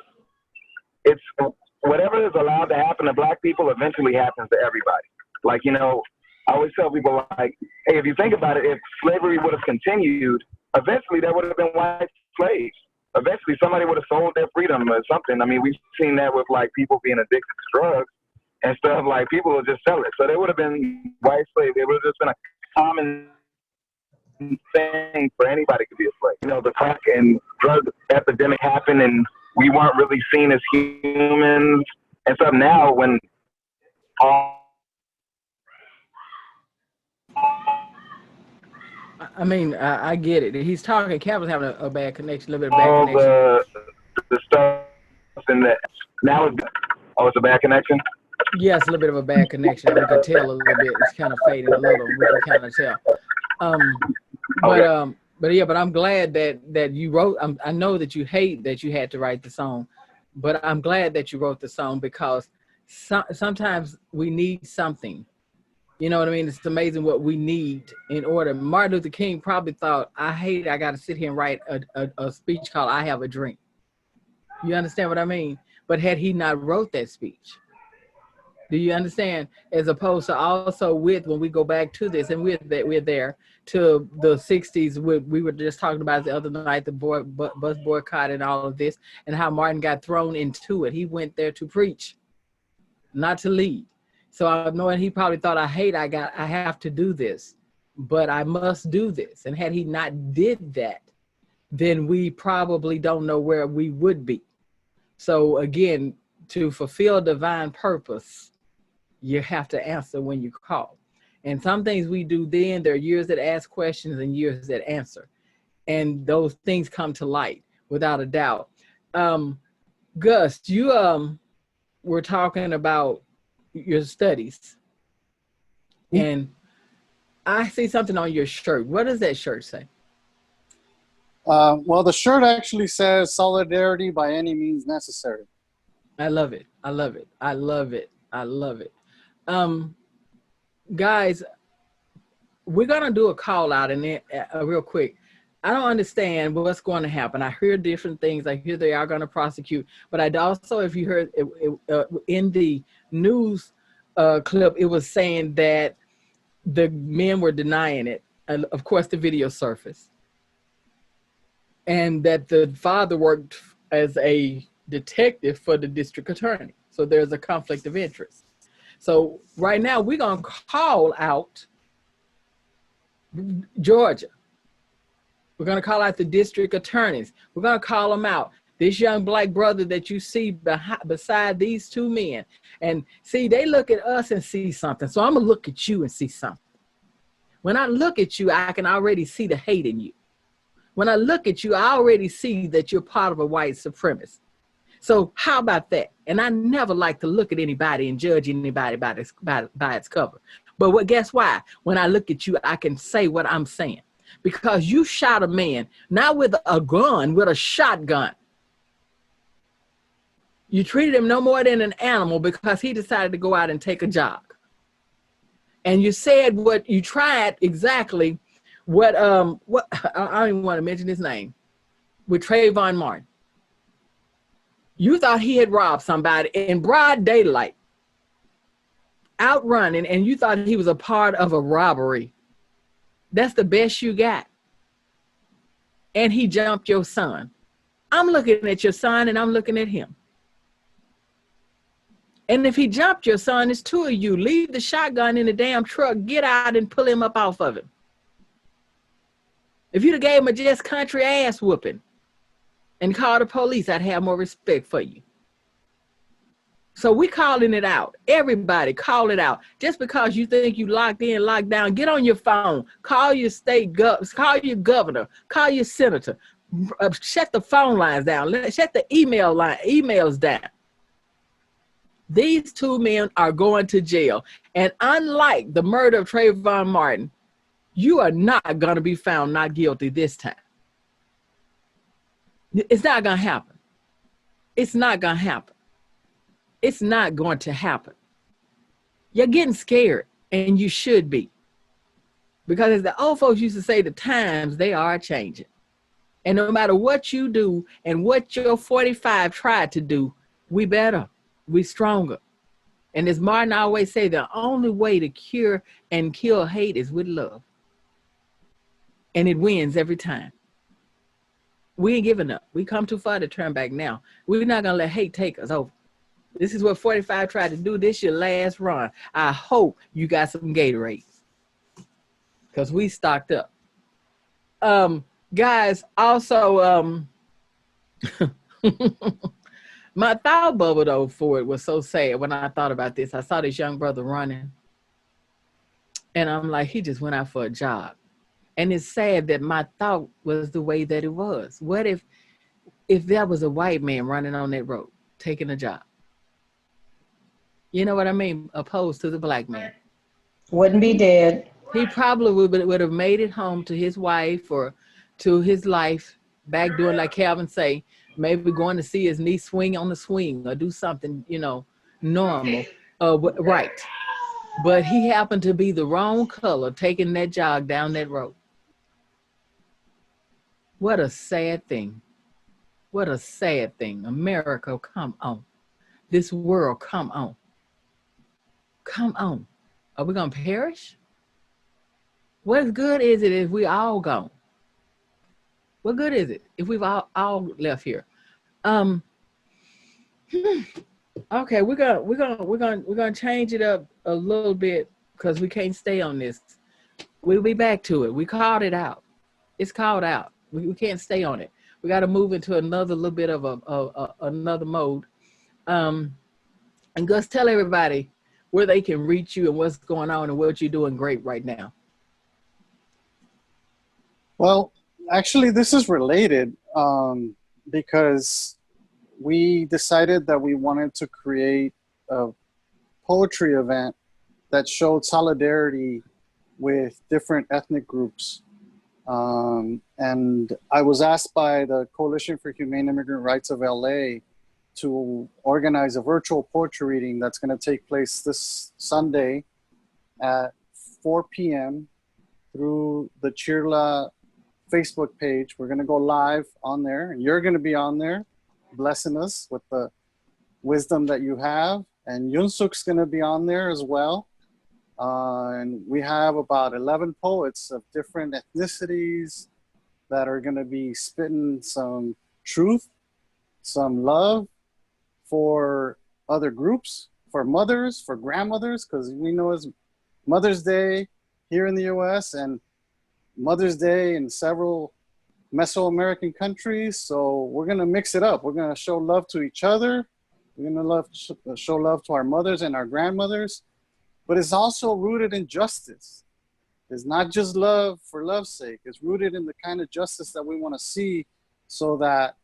it's whatever is allowed to happen to Black people eventually happens to everybody. Like, you know, I always tell people, like, hey, if you think about it, if slavery would have continued, eventually there would have been white slaves. Eventually somebody would have sold their freedom or something. I mean, we've seen that with like people being addicted to drugs and stuff. Like, people would just sell it. So there would have been white slaves. It would have just been a common thing for anybody to be a slave. You know, the crack and drug epidemic happened, and we weren't really seen as humans. And so now when I mean, I get it. He's talking. Kevin's having a bad connection, a little bit of bad connection. The stuff in that now it's a bad connection. Yes, a little bit of a bad connection. We can tell a little bit. It's kind of fading a little. We can kind of tell. But I'm glad that you wrote. I know that you hate that you had to write the song, but I'm glad that you wrote the song, because sometimes we need something. You know what I mean? It's amazing what we need in order. Martin Luther King probably thought, I got to sit here and write a speech called I Have a Dream. You understand what I mean? But had he not wrote that speech, do you understand? As opposed to also when we go back to this, and we're there to the 60s, we were just talking about the other night, the bus boycott and all of this, and how Martin got thrown into it. He went there to preach, not to lead. So I know he probably thought, I have to do this, but I must do this. And had he not did that, then we probably don't know where we would be. So again, to fulfill divine purpose, you have to answer when you call. And some things we do then, there are years that ask questions and years that answer. And those things come to light without a doubt. Gus, you were talking about your studies, and I see something on your shirt. What does that shirt say? Well, the shirt actually says solidarity by any means necessary. I love it. I love it. I love it. I love it. Guys, we're going to do a call out and then real quick. I don't understand what's going to happen. I hear different things. I hear they are going to prosecute, but I also, if you heard in the news clip, it was saying that the men were denying it. And of course, the video surfaced, and that the father worked as a detective for the district attorney. So there's a conflict of interest. So right now we're going to call out Georgia. We're going to call out the district attorneys. We're going to call them out. This young Black brother that you see beside these two men. And see, they look at us and see something. So I'm going to look at you and see something. When I look at you, I can already see the hate in you. When I look at you, I already see that you're part of a white supremacist. So how about that? And I never like to look at anybody and judge anybody by its cover. But guess why? When I look at you, I can say what I'm saying. Because you shot a man, not with a gun, with a shotgun. You treated him no more than an animal because he decided to go out and take a jog. And you said what you tried exactly what I don't even want to mention his name, with Trayvon Martin. You thought he had robbed somebody in broad daylight, out running, and you thought he was a part of a robbery. That's the best you got. And he jumped your son. I'm looking at your son and I'm looking at him. And if he jumped your son, it's two of you. Leave the shotgun in the damn truck, get out and pull him up off of it. If you'd have gave him a just country ass whooping and called the police, I'd have more respect for you. So we calling it out. Everybody call it out. Just because you think you locked in, locked down, get on your phone. Call your call your governor, call your senator. Shut the phone lines down. Shut the emails down. These two men are going to jail. And unlike the murder of Trayvon Martin, you are not going to be found not guilty this time. It's not going to happen. It's not going to happen. It's not going to happen. You're getting scared, and you should be. Because as the old folks used to say, the times, they are changing. And no matter what you do and what your 45 tried to do, we better, we stronger. And as Martin always say, the only way to cure and kill hate is with love. And it wins every time. We ain't giving up. We come too far to turn back now. We're not going to let hate take us over. This is what 45 tried to do. This your last run. I hope you got some Gatorade, because we stocked up. Guys, also, my thought bubble though for it was so sad when I thought about this. I saw this young brother running, and I'm like, he just went out for a jog. And it's sad that my thought was the way that it was. What if there was a white man running on that road, taking a jog? You know what I mean? Opposed to the black man. Wouldn't be dead. He probably would have made it home to his wife or to his life, back doing like Calvin say, maybe going to see his niece swing on the swing or do something, normal. Right. But he happened to be the wrong color taking that jog down that road. What a sad thing. What a sad thing. America, come on. This world, come on. Come on. Are we going to perish? What good is it if we all gone? What good is it if we've all left here? Okay, we're gonna change it up a little bit because we can't stay on this. We'll be back to it. We called it out. It's called out. We can't stay on it. We got to move into another little bit of another mode. And Gus, tell everybody where they can reach you and what's going on and what you're doing great right now. Well, actually, this is related because we decided that we wanted to create a poetry event that showed solidarity with different ethnic groups. And I was asked by the Coalition for Humane Immigrant Rights of LA to organize a virtual poetry reading that's going to take place this Sunday at 4 p.m. through the Chirla Facebook page. We're going to go live on there, and you're going to be on there blessing us with the wisdom that you have. And Yunsuk's going to be on there as well. And we have about 11 poets of different ethnicities that are going to be spitting some truth, some love for other groups, for mothers, for grandmothers, because we know it's Mother's Day here in the US and Mother's Day in several Mesoamerican countries. So we're going to mix it up. We're going to show love to each other. We're going to show love to our mothers and our grandmothers. But it's also rooted in justice. It's not just love for love's sake. It's rooted in the kind of justice that we want to see so that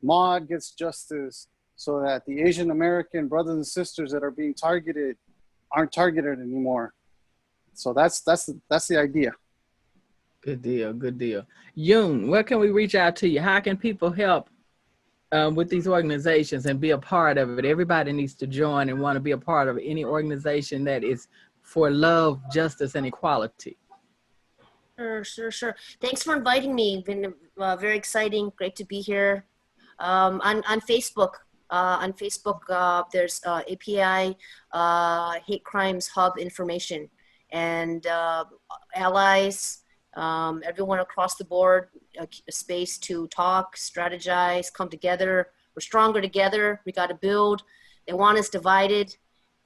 Ahmaud gets justice, so that the Asian American brothers and sisters that are being targeted aren't targeted anymore. So that's the idea. Good deal, good deal. Yoon, where can we reach out to you? How can people help with these organizations and be a part of it? Everybody needs to join and want to be a part of any organization that is for love, justice, and equality. Sure. Thanks for inviting me. Been very exciting. Great to be here. On Facebook. There's API Hate Crimes Hub information, and allies, everyone across the board, a space to talk, strategize, come together. We're stronger together. We got to build. They want us divided.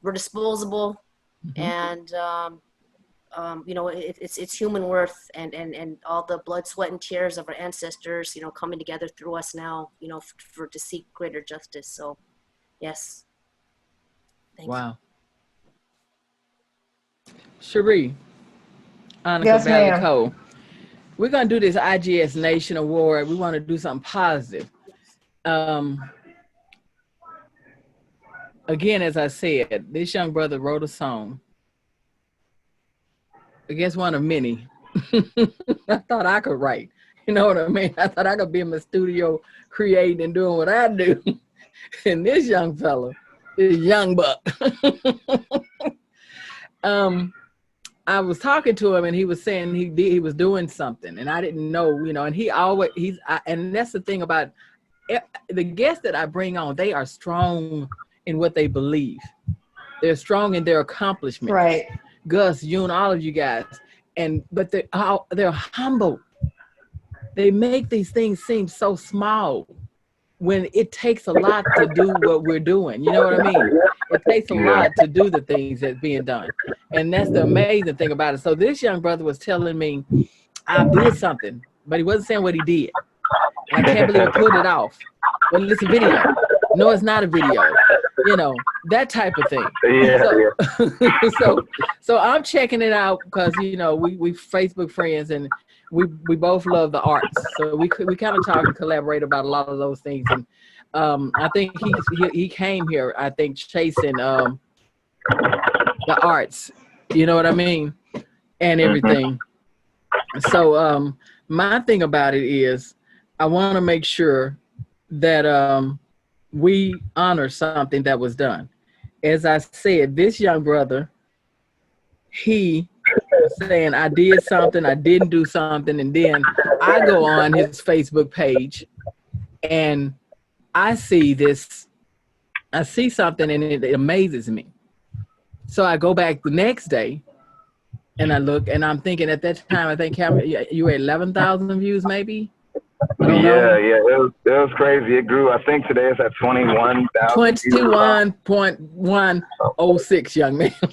We're disposable, and it's human worth and all the blood, sweat, and tears of our ancestors, coming together through us now, to seek greater justice. So, yes. Thank you. Cherie, Onica Yes, Valley ma'am. Co. We're going to do this IGS Nation Award. We want to do something positive. Again, as I said, this young brother wrote a song. I guess one of many. I thought I could write. You know what I mean? I thought I could be in my studio creating and doing what I do. And this young fella is young buck. I was talking to him and he was saying he was doing something and I didn't know, and and that's the thing about the guests that I bring on. They are strong in what they believe. They're strong in their accomplishments. Right. Gus, you and all of you guys, but they're humble. They make these things seem so small when it takes a lot to do what we're doing. You know what I mean? It takes a lot to do the things that's being done, and that's the amazing thing about it. So this young brother was telling me I did something, but he wasn't saying what he did. I can't believe he put it off. Well, it's a video. No, it's not a video. That type of thing. So I'm checking it out because we Facebook friends and we both love the arts. So we kind of talk and collaborate about a lot of those things. And I think he came here, I think, chasing the arts. You know what I mean? And everything. So my thing about it is I want to make sure that we honor something that was done. As I said, this young brother, he was saying, I did something, I didn't do something, and then I go on his Facebook page and I see something and it amazes me. So I go back the next day and I look and I'm thinking at that time, I think you were 11,000 views maybe? Yeah, it was crazy. It grew. I think today it's at 21,000. 21.106, young man. I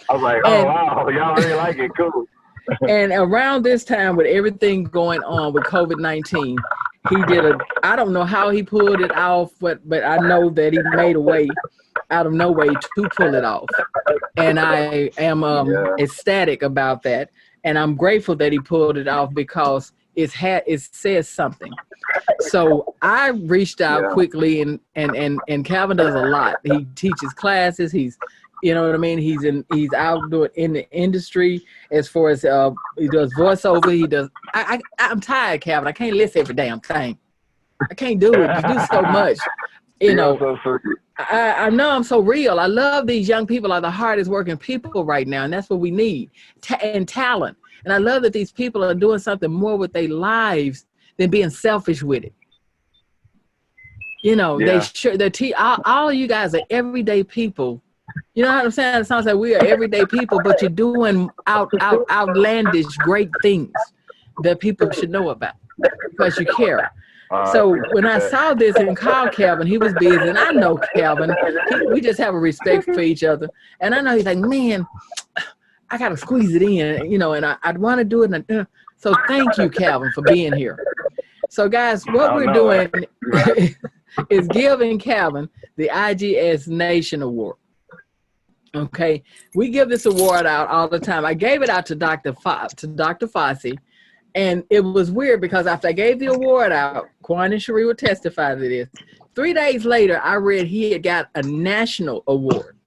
was like, oh wow, y'all really like it, cool. And around this time, with everything going on with COVID-19, he did I don't know how he pulled it off, but I know that he made a way out of no way to pull it off. And I am ecstatic about that. And I'm grateful that he pulled it off because it says something. So I reached out quickly and Calvin does a lot. He teaches classes. He's, you know what I mean? He's out doing in the industry as far as he does voiceover. He does. I'm tired, Calvin. I can't listen every damn thing. I can't do it. You do so much. I know I'm so real. I love these young people are the hardest working people right now. And that's what we need. And talent. And I love that these people are doing something more with their lives than being selfish with it. All of you guys are everyday people. You know what I'm saying? It sounds like we are everyday people, but you're doing outlandish, great things that people should know about because you care. So when I saw this and called Calvin, he was busy, and I know Calvin. We just have a respect for each other, and I know he's like, man, I gotta squeeze it in, and I'd want to do it. So thank you, Calvin, for being here. So guys, what we're doing is giving Calvin the IGS Nation Award. Okay, we give this award out all the time. I gave it out to Dr. Fossey. And it was weird because after I gave the award out, Quan and Cherie will testify to this. 3 days later, I read he had got a national award,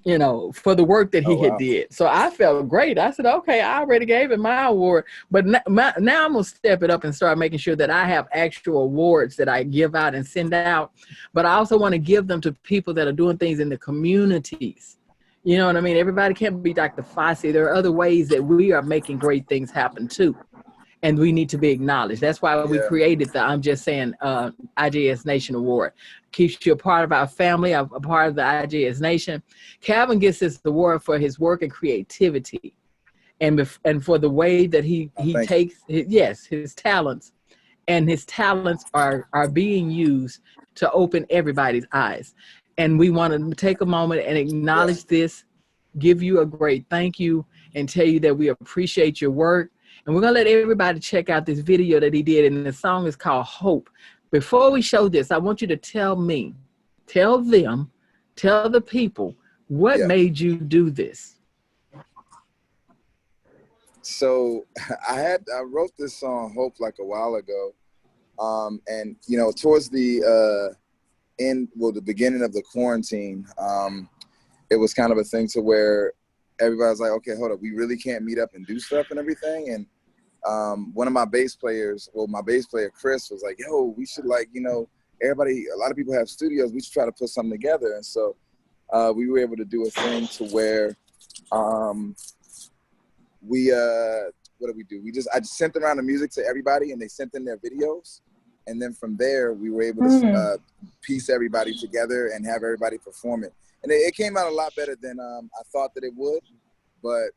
you know, for the work that he had did. So I felt great. I said, okay, I already gave him my award, but now I'm gonna step it up and start making sure that I have actual awards that I give out and send out. But I also want to give them to people that are doing things in the communities. You know what I mean? Everybody can't be Dr. Fossey. There are other ways that we are making great things happen too. And we need to be acknowledged. That's why we created the I'm Just Saying IJS Nation Award. Keeps you a part of our family, a part of the IJS Nation. Calvin gets this award for his work and creativity and for the way that he takes his talents. And his talents are being used to open everybody's eyes. And we want to take a moment and acknowledge this, give you a great thank you, and tell you that we appreciate your work. And we're going to let everybody check out this video that he did. And the song is called Hope. Before we show this, I want you to tell me, tell them, tell the people, what made you do this? So I wrote this song, Hope, like a while ago. And, you know, towards the the beginning of the quarantine, it was kind of a thing to where everybody was like, okay, hold up, we really can't meet up and do stuff and everything. And one of my bass players, Chris, was like, yo, we should, like, you know, a lot of people have studios, we should try to put something together. And so we were able to do a thing to where what did we do? I just sent around the music to everybody and they sent in their videos. And then from there, we were able to piece everybody together and have everybody perform it. And it came out a lot better than I thought that it would. But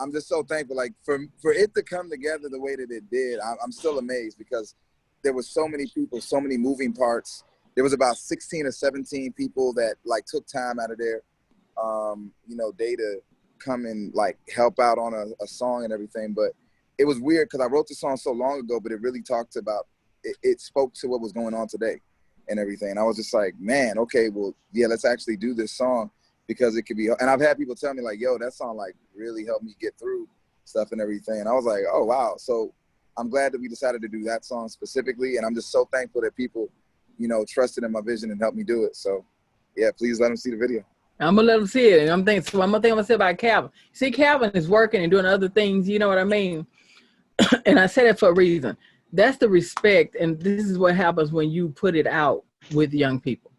I'm just so thankful, like, for it to come together the way that it did. I'm still amazed because there was so many people, so many moving parts. There was about 16 or 17 people that, like, took time out of their, you know, day to come and, like, help out on a song and everything. But it was weird because I wrote the song so long ago, but it really talked about, it spoke to what was going on today and everything. And I was just like, man, okay, well, yeah, let's actually do this song because it could be, and I've had people tell me like, yo, that song like really helped me get through stuff and everything. And I was like, oh, wow. So I'm glad that we decided to do that song specifically. And I'm just so thankful that people, you know, trusted in my vision and helped me do it. So yeah, please let them see the video. I'm gonna let them see it. And I'm thinking, one more thing I'm gonna say about Calvin. See, Calvin is working and doing other things, you know what I mean? And I said it for a reason. That's the respect, and this is what happens when you put it out with young people.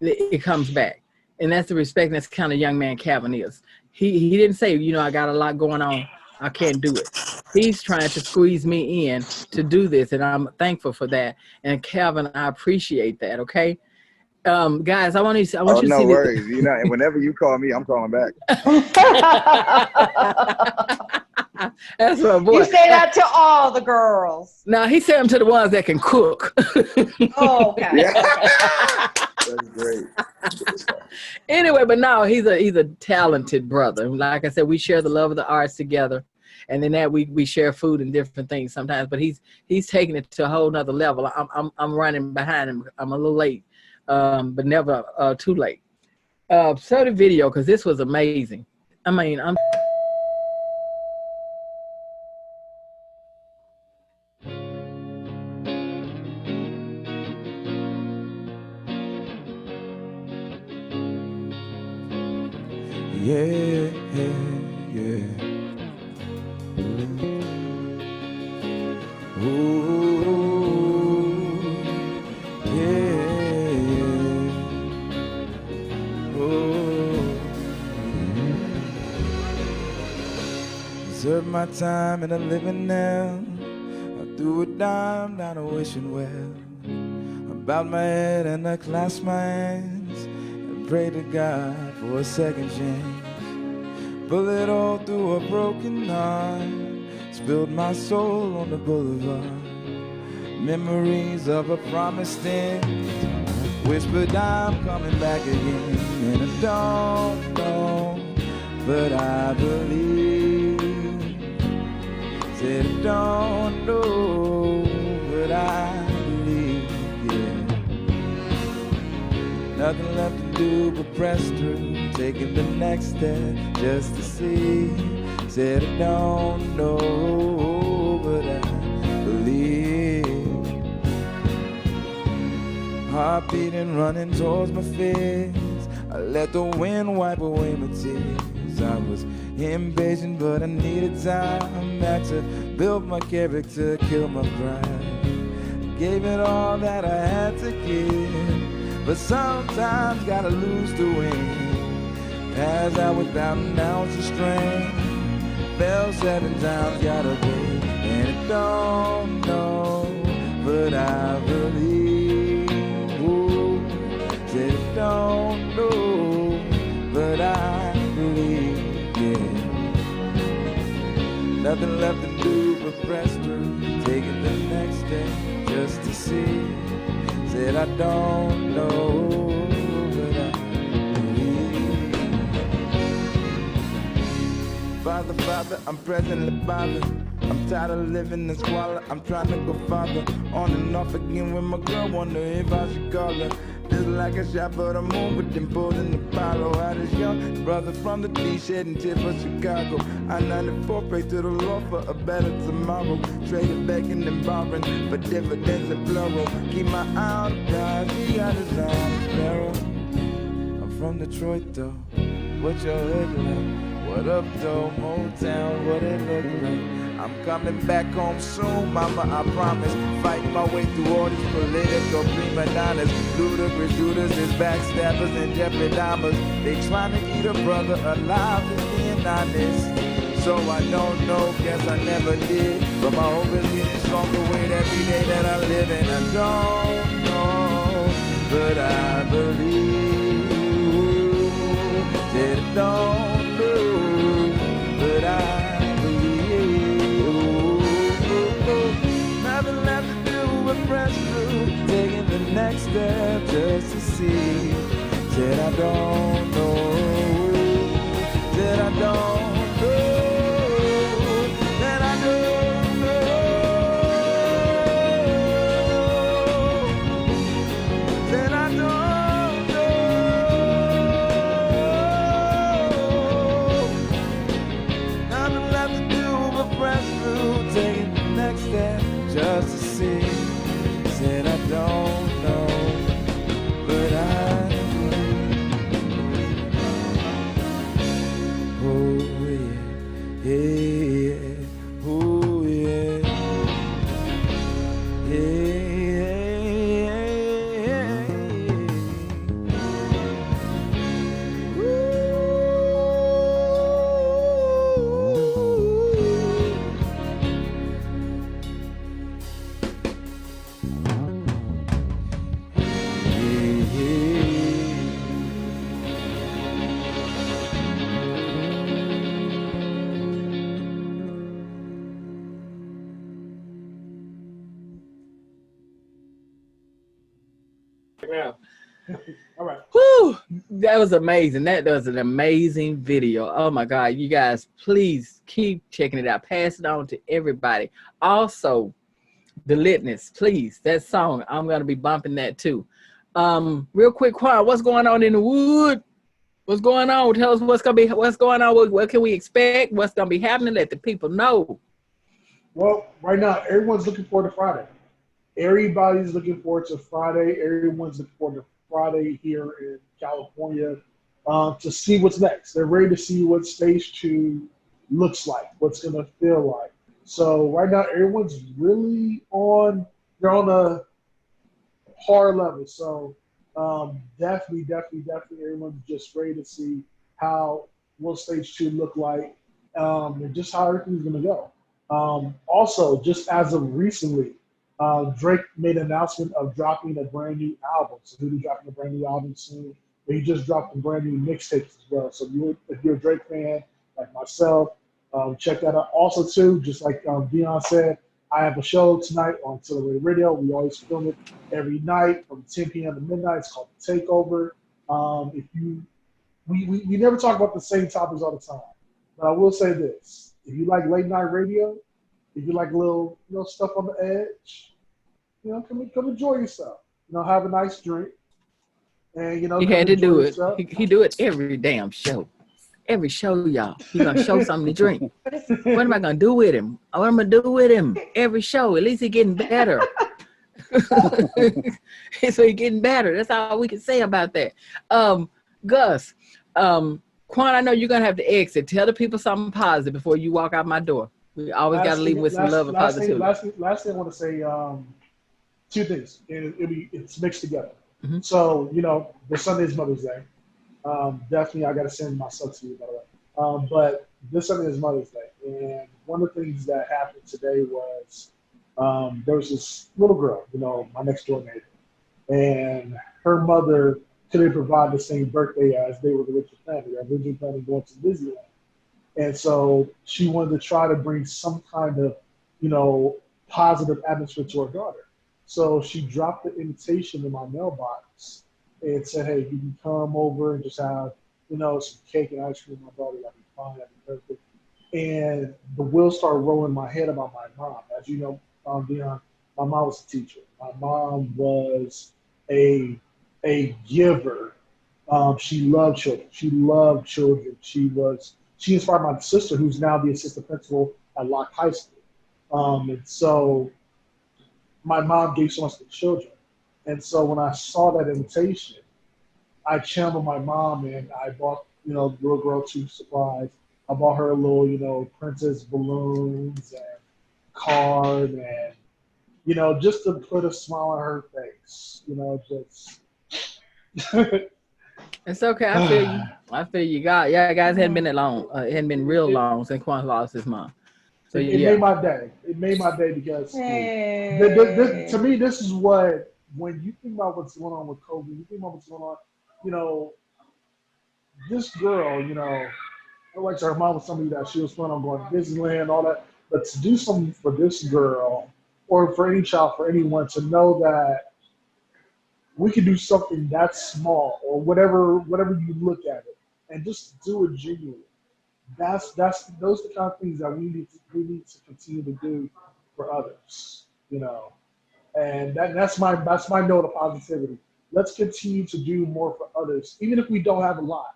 It comes back, and that's the respect. And that's the kind of young man Calvin is. He didn't say, you know, I got a lot going on, I can't do it. He's trying to squeeze me in to do this, and I'm thankful for that. And Calvin, I appreciate that. Okay, guys, I want you to no see. No worries, you know, and whenever you call me, I'm calling back. That's my boy. You say that to all the girls. No, he said them to the ones that can cook. Oh, okay. Yeah. That's great. Anyway, but no, he's a talented brother. Like I said, we share the love of the arts together, and then that we share food and different things sometimes. But he's taking it to a whole nother level. I'm running behind him. I'm a little late, but never too late. So the video, because this was amazing. I mean, Yeah. Ooh, yeah. Ooh. Serve my time and I'm living now. I threw a dime down a wishing well. I bowed my head and I clasped my hands and prayed to God for a second chance. Bullet all through a broken heart, spilled my soul on the boulevard. Memories of a promised end, whispered I'm coming back again. And I don't know, but I believe. Said I don't know, but I believe, yeah. Nothing left to do but press through, taking the next step just to see Said I don't know, but I believe. Heart beating, running towards my fears. I let the wind wipe away my tears. I was impatient, but I needed time. Had to build my character, kill my pride. Gave it all that I had to give, but sometimes gotta lose to win. Passed out without an ounce of strength. Fell 7 times, gotta pay. And I don't know, but I believe. Ooh, said I don't know, but I believe. Yeah. Nothing left to do but press through, taking the next step just to see. Said I don't know, but I believe. Father, Father, I'm presently bothered. I'm tired of living in squalor. I'm trying to go farther. On and off again with my girl. Wonder if I should call her. Just like a shot for the moon, but then pulled in the Apollo. Had his young brother from the D shedding tears for Chicago. I-94 pray to the Lord for a better tomorrow. Traded begging and borrowing for dividends and plural. Keep my eye on the prize, he got his eye on the sparrow. I'm from Detroit though, what's your hood like? What up though, Motown, what it look like? I'm coming back home soon, mama, I promise. Fighting my way through all these political prima donnas. Ludicrous shooters, there's backstabbers and Jeffrey Dahmers. They trying to eat a brother alive, just being honest. So I don't know, guess I never did. But my hope is getting stronger with every day that I live. And I don't know, but I believe. Said I don't know, but I believe. Nothing left to do but press through, taking the next step just to see. Said I don't know, said I don't know. Just to see, said I don't know, but I believe. Oh yeah, yeah, yeah, oh yeah, yeah, yeah, All right. Whew, that was amazing. That was an amazing video. Oh my God, you guys, please keep checking it out. Pass it on to everybody. Also, The Litness, please. That song, I'm gonna be bumping that too. Real quick, Quan, what's going on in the wood? What's going on? Tell us what's going on. What can we expect? What's gonna be happening? Let the people know. Well, right now, everyone's looking forward to Friday. Everybody's looking forward to Friday. Everyone's looking forward to Friday here in California to see what's next. They're ready to see what stage 2 looks like, what's going to feel like. So right now, everyone's really they're on a hard level. So definitely, everyone's just ready to see what stage 2 look like and just how everything's going to go. Also, just as of recently, Drake made an announcement of dropping a brand new album. So he'll be dropping a brand new album soon. But he just dropped a brand new mixtape as well. So if you're a Drake fan, like myself, check that out. Also, too, just like Dionne said, I have a show tonight on Sexuality Radio. We always film it every night from 10 p.m. to midnight. It's called The Takeover. We never talk about the same topics all the time. But I will say this. If you like late night radio, if you like a little stuff on the edge, come enjoy yourself. Have a nice drink. And he had to do it. He do it every damn show. Every show, y'all, he gonna show something to drink. What am I gonna do with him? What am I gonna do with him? Every show, at least he getting better. So he getting better. That's all we can say about that. Gus, Quan, I know you're gonna have to exit. Tell the people something positive before you walk out my door. We always got to leave with some love and positivity. Last thing I want to say, two things, and it's mixed together. Mm-hmm. So, this Sunday is Mother's Day. Definitely, I got to send my son to you, by the way. But this Sunday is Mother's Day, and one of the things that happened today was there was this little girl, my next door neighbor, and her mother couldn't provide the same birthday as they were originally planning. They were originally planning going to Disneyland. And so she wanted to try to bring some kind of, positive atmosphere to her daughter. So she dropped the invitation in my mailbox and said, hey, you can come over and just have, some cake and ice cream with my daughter. That'd be fine. That'd be perfect. And the wheels started rolling in my head about my mom. As you know, Dionne, my mom was a teacher. My mom was a giver. She loved children. She inspired my sister, who's now the assistant principal at Locke High School. And so my mom gave so much to children. And so when I saw that invitation, I channeled my mom and I bought, the little girl 2 supplies. I bought her a little, princess balloons and card and, just to put a smile on her face, just. It's okay. I feel you. Guys hadn't been that long. It hadn't been real long since Quan lost his mom. So it made my day. It made my day because to me, this is what, when you think about what's going on with COVID, you think about what's going on, this girl, like her mom was somebody that she was planning on going to Disneyland, all that. But to do something for this girl or for any child, for anyone to know that we can do something that small or whatever you look at it and just do it genuinely. Those are the kind of things that we need to continue to do for others, and that's my note of positivity. Let's continue to do more for others, even if we don't have a lot.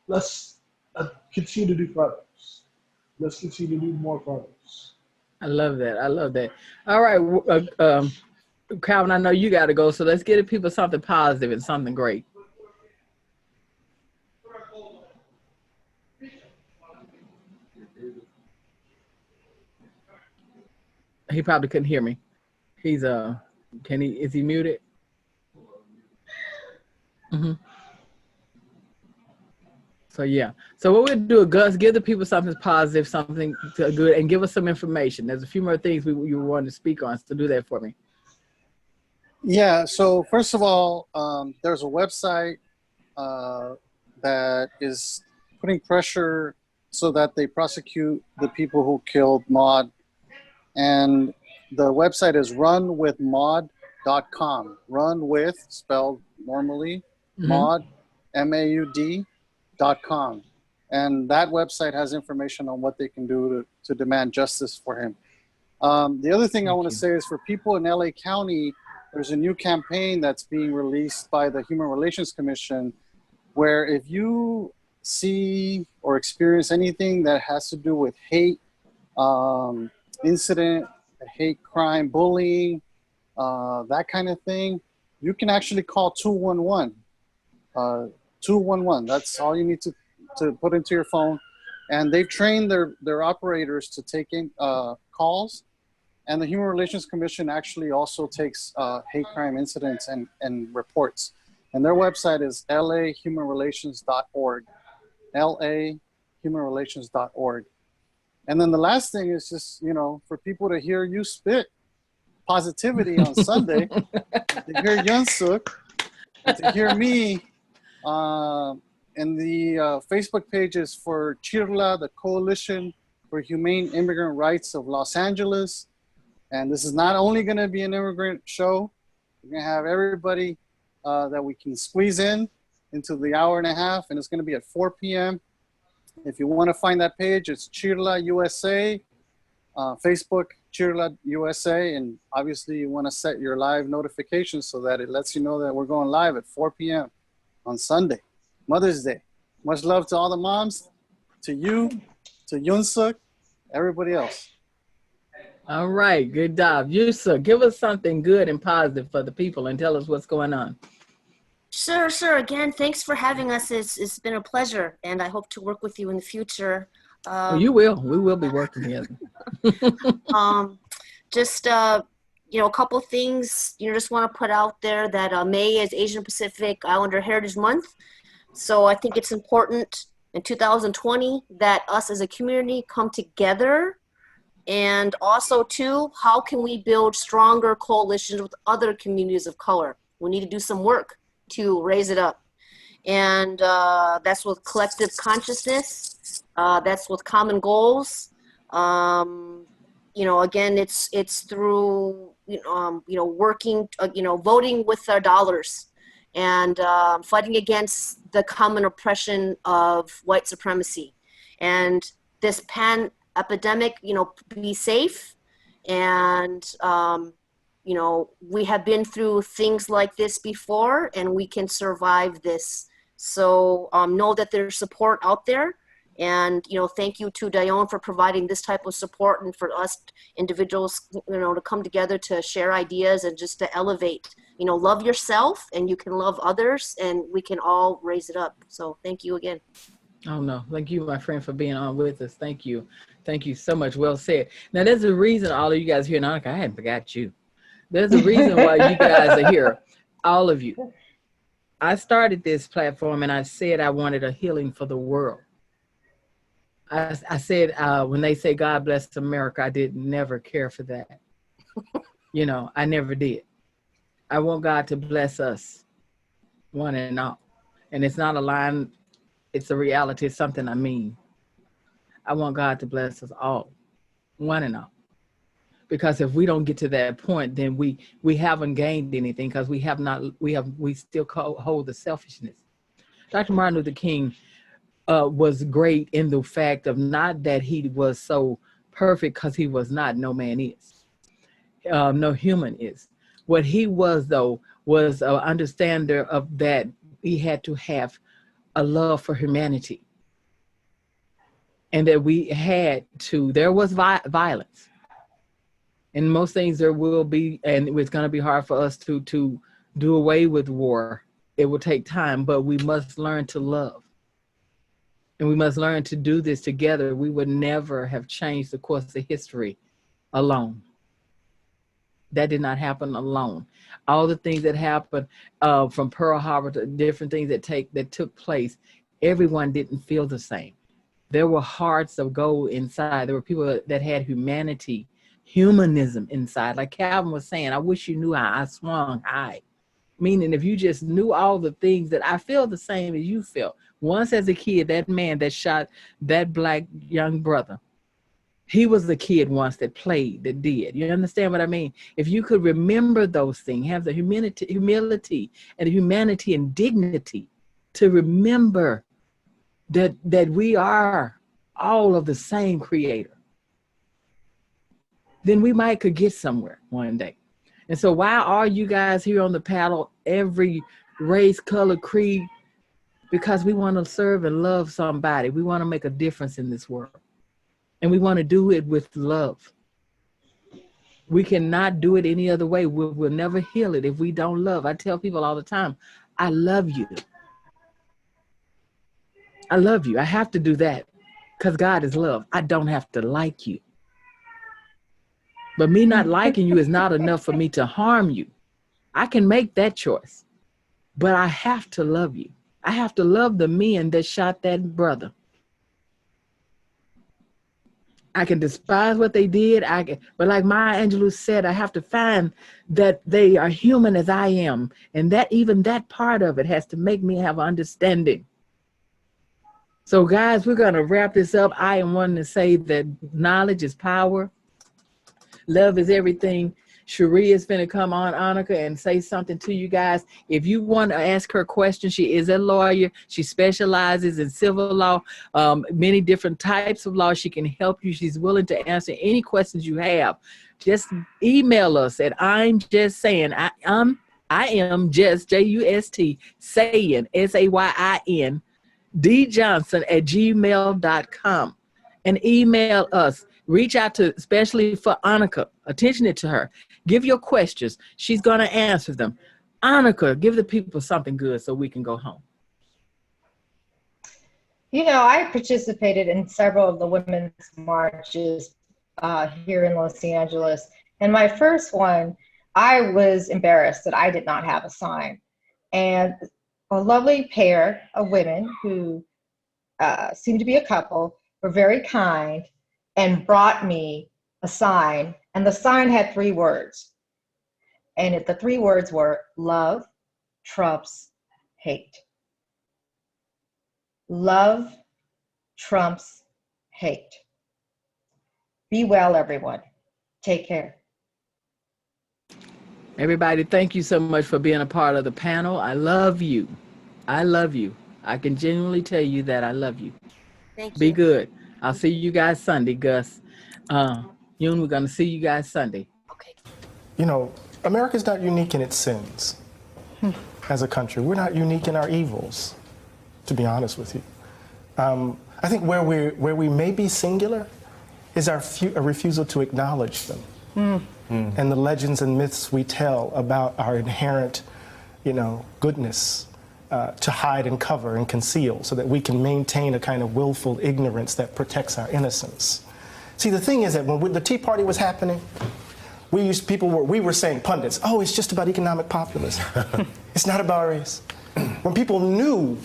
Let's continue to do for others. Let's continue to do more for others. I love that. All right, Calvin, I know you got to go, so let's give people something positive and something great. He probably couldn't hear me. He's is he muted? Mm-hmm. So yeah. So what we'll do, Gus, give the people something positive, something good, and give us some information. There's a few more things you want to speak on, so do that for me. Yeah, so first of all, there's a website that is putting pressure so that they prosecute the people who killed Ahmaud. And the website is runwithahmaud.com. Run with, spelled normally, Ahmaud, MAUD.com. And that website has information on what they can do to demand justice for him. The other thing I want to say is for people in LA County, there's a new campaign that's being released by the Human Relations Commission, where if you see or experience anything that has to do with hate, incident, hate crime, bullying, that kind of thing, you can actually call 211. 211, that's all you need to put into your phone. And they've trained their operators to take in calls. And the Human Relations Commission actually also takes hate crime incidents and reports. And their website is lahumanrelations.org, lahumanrelations.org. And then the last thing is just, for people to hear you spit positivity on Sunday, to hear Yunsuk, and to hear me, and the Facebook pages for CHIRLA, the Coalition for Humane Immigrant Rights of Los Angeles. And this is not only going to be an immigrant show, we're going to have everybody that we can squeeze into the hour and a half, and it's going to be at 4 p.m. If you want to find that page, it's CHIRLA USA, Facebook CHIRLA USA, and obviously you want to set your live notifications so that it lets you know that we're going live at 4 p.m. on Sunday, Mother's Day. Much love to all the moms, to you, to Yunsuk, everybody else. All right, good job. Yunsuk, give us something good and positive for the people and tell us what's going on. Sure. Again, thanks for having us. It's been a pleasure, and I hope to work with you in the future. You will. We will be working together. Just a couple things. Just want to put out there that May is Asian Pacific Islander Heritage Month. So I think it's important in 2020 that us as a community come together. And also, too, how can we build stronger coalitions with other communities of color? We need to do some work to raise it up. And that's with collective consciousness. That's with common goals. Again, it's through, working, voting with our dollars and fighting against the common oppression of white supremacy. And this epidemic, be safe. And, we have been through things like this before and we can survive this. So know that there's support out there. And, thank you to Dionne for providing this type of support and for us individuals, to come together to share ideas and just to elevate, love yourself and you can love others and we can all raise it up. So thank you again. Oh, no. Thank you, my friend, for being on with us. Thank you. Thank you so much. Well said. Now, there's a reason all of you guys here in Onica, I hadn't forgot you. There's a reason why you guys are here, all of you. I started this platform and I said I wanted a healing for the world. I said, when they say God bless America, I did never care for that. I never did. I want God to bless us, one and all. And it's not a line, it's a reality, it's something I mean. I want God to bless us all, one and all. Because if we don't get to that point, then we haven't gained anything because we still hold the selfishness. Dr. Martin Luther King was great in the fact of not that he was so perfect, because he was not. No man is. No human is. What he was, though, was an understander of that he had to have a love for humanity. And that we had to, there was violence. And most things there will be, and it's going to be hard for us to do away with war. It will take time, but we must learn to love. And we must learn to do this together. We would never have changed the course of history alone. That did not happen alone. All the things that happened from Pearl Harbor to different things that took place, everyone didn't feel the same. There were hearts of gold inside. There were people that had humanism inside. Like Calvin was saying, I wish you knew how I swung high. Meaning if you just knew all the things that I feel the same as you felt. Once as a kid, that man that shot that black young brother, he was the kid once that played, that did. You understand what I mean? If you could remember those things, have the humility and humanity and dignity to remember that we are all of the same creator, then we could get somewhere one day. And so why are you guys here on the panel, every race, color, creed? Because we want to serve and love somebody. We want to make a difference in this world. And we want to do it with love. We cannot do it any other way. We'll never heal it if we don't love. I tell people all the time, I love you. I love you. I have to do that because God is love. I don't have to like you. But me not liking you is not enough for me to harm you. I can make that choice, but I have to love you. I have to love the men that shot that brother. I can despise what they did. But like Maya Angelou said, I have to find that they are human as I am. And that even that part of it has to make me have understanding. So guys, we're gonna wrap this up. I am wanting to say that knowledge is power. Love is everything. Cherie is going to come on, Onica, and say something to you guys. If you want to ask her questions, she is a lawyer. She specializes in civil law, many different types of law. She can help you. She's willing to answer any questions you have. Just email us at I'm just saying, I am just, Just, saying, SAYIN, djohnson@gmail.com, and email us. Reach out to, especially for Onica, attention it to her. Give your questions. She's going to answer them. Onica, give the people something good so we can go home. I participated in several of the women's marches here in Los Angeles. And my first one, I was embarrassed that I did not have a sign. And a lovely pair of women who seemed to be a couple were very kind and brought me a sign. And the sign had 3 words. And the 3 words were love trumps hate. Love trumps hate. Be well, everyone. Take care. Everybody, thank you so much for being a part of the panel. I love you. I love you. I can genuinely tell you that I love you. Thank you. Be good. I'll see you guys Sunday, Gus. Yoon, we're going to see you guys Sunday. Okay. America's not unique in its sins as a country. We're not unique in our evils, to be honest with you. I think where we may be singular is our refusal to acknowledge them. And the legends and myths we tell about our inherent, goodness to hide and cover and conceal so that we can maintain a kind of willful ignorance that protects our innocence. See, the thing is that when the Tea Party was happening, we were saying, pundits, oh, it's just about economic populism. It's not about race. When people knew,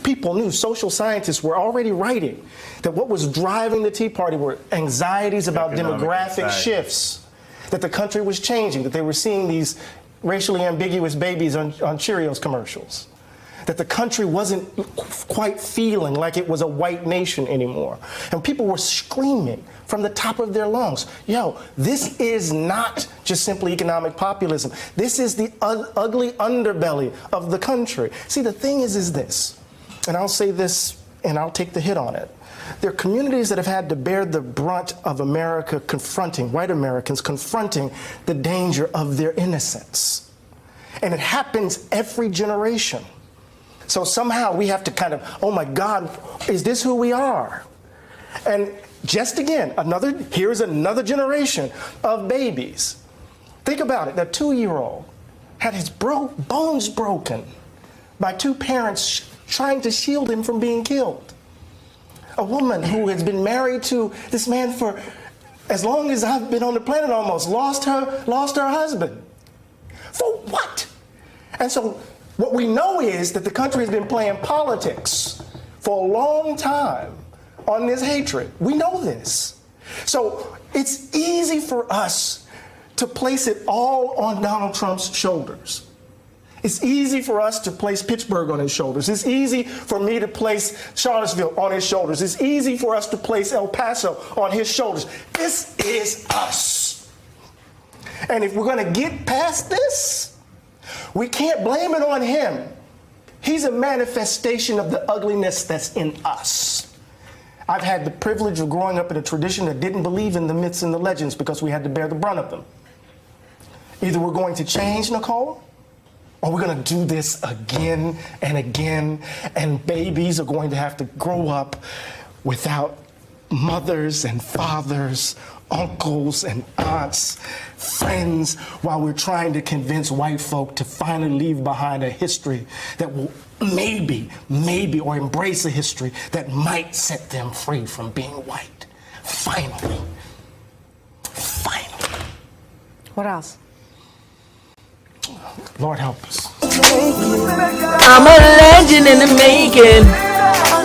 social scientists were already writing that what was driving the Tea Party were anxieties about demographic shifts, that the country was changing, that they were seeing these racially ambiguous babies on Cheerios commercials, that the country wasn't quite feeling like it was a white nation anymore. And people were screaming from the top of their lungs, this is not just simply economic populism. This is the ugly underbelly of the country. See, the thing is this, and I'll say this and I'll take the hit on it. There are communities that have had to bear the brunt of America white Americans confronting the danger of their innocence. And it happens every generation. So somehow we have to kind of, oh my God, is this who we are? And just again, here's another generation of babies. Think about it, a 2-year-old had his bones broken by 2 parents trying to shield him from being killed. A woman who has been married to this man for as long as I've been on the planet almost, lost her husband. For what? And so what we know is that the country has been playing politics for a long time on this hatred. We know this. So it's easy for us to place it all on Donald Trump's shoulders. It's easy for us to place Pittsburgh on his shoulders. It's easy for me to place Charlottesville on his shoulders. It's easy for us to place El Paso on his shoulders. This is us. And if we're going to get past this, we can't blame it on him. He's a manifestation of the ugliness that's in us. I've had the privilege of growing up in a tradition that didn't believe in the myths and the legends because we had to bear the brunt of them. Either we're going to change, Nicole, or we're going to do this again and again, and babies are going to have to grow up without mothers and fathers, uncles and aunts, friends, while we're trying to convince white folk to finally leave behind a history that will maybe, or embrace a history that might set them free from being white. Finally. What else? Lord help us. I'm a legend in the making. I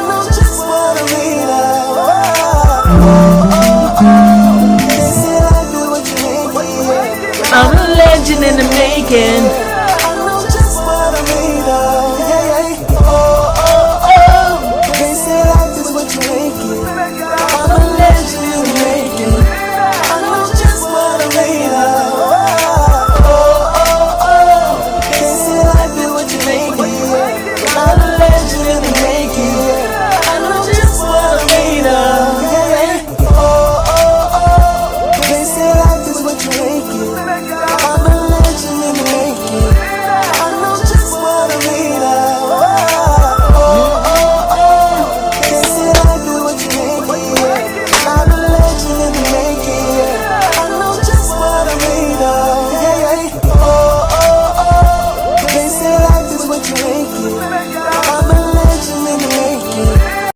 know just what I mean. I'm a legend in the making.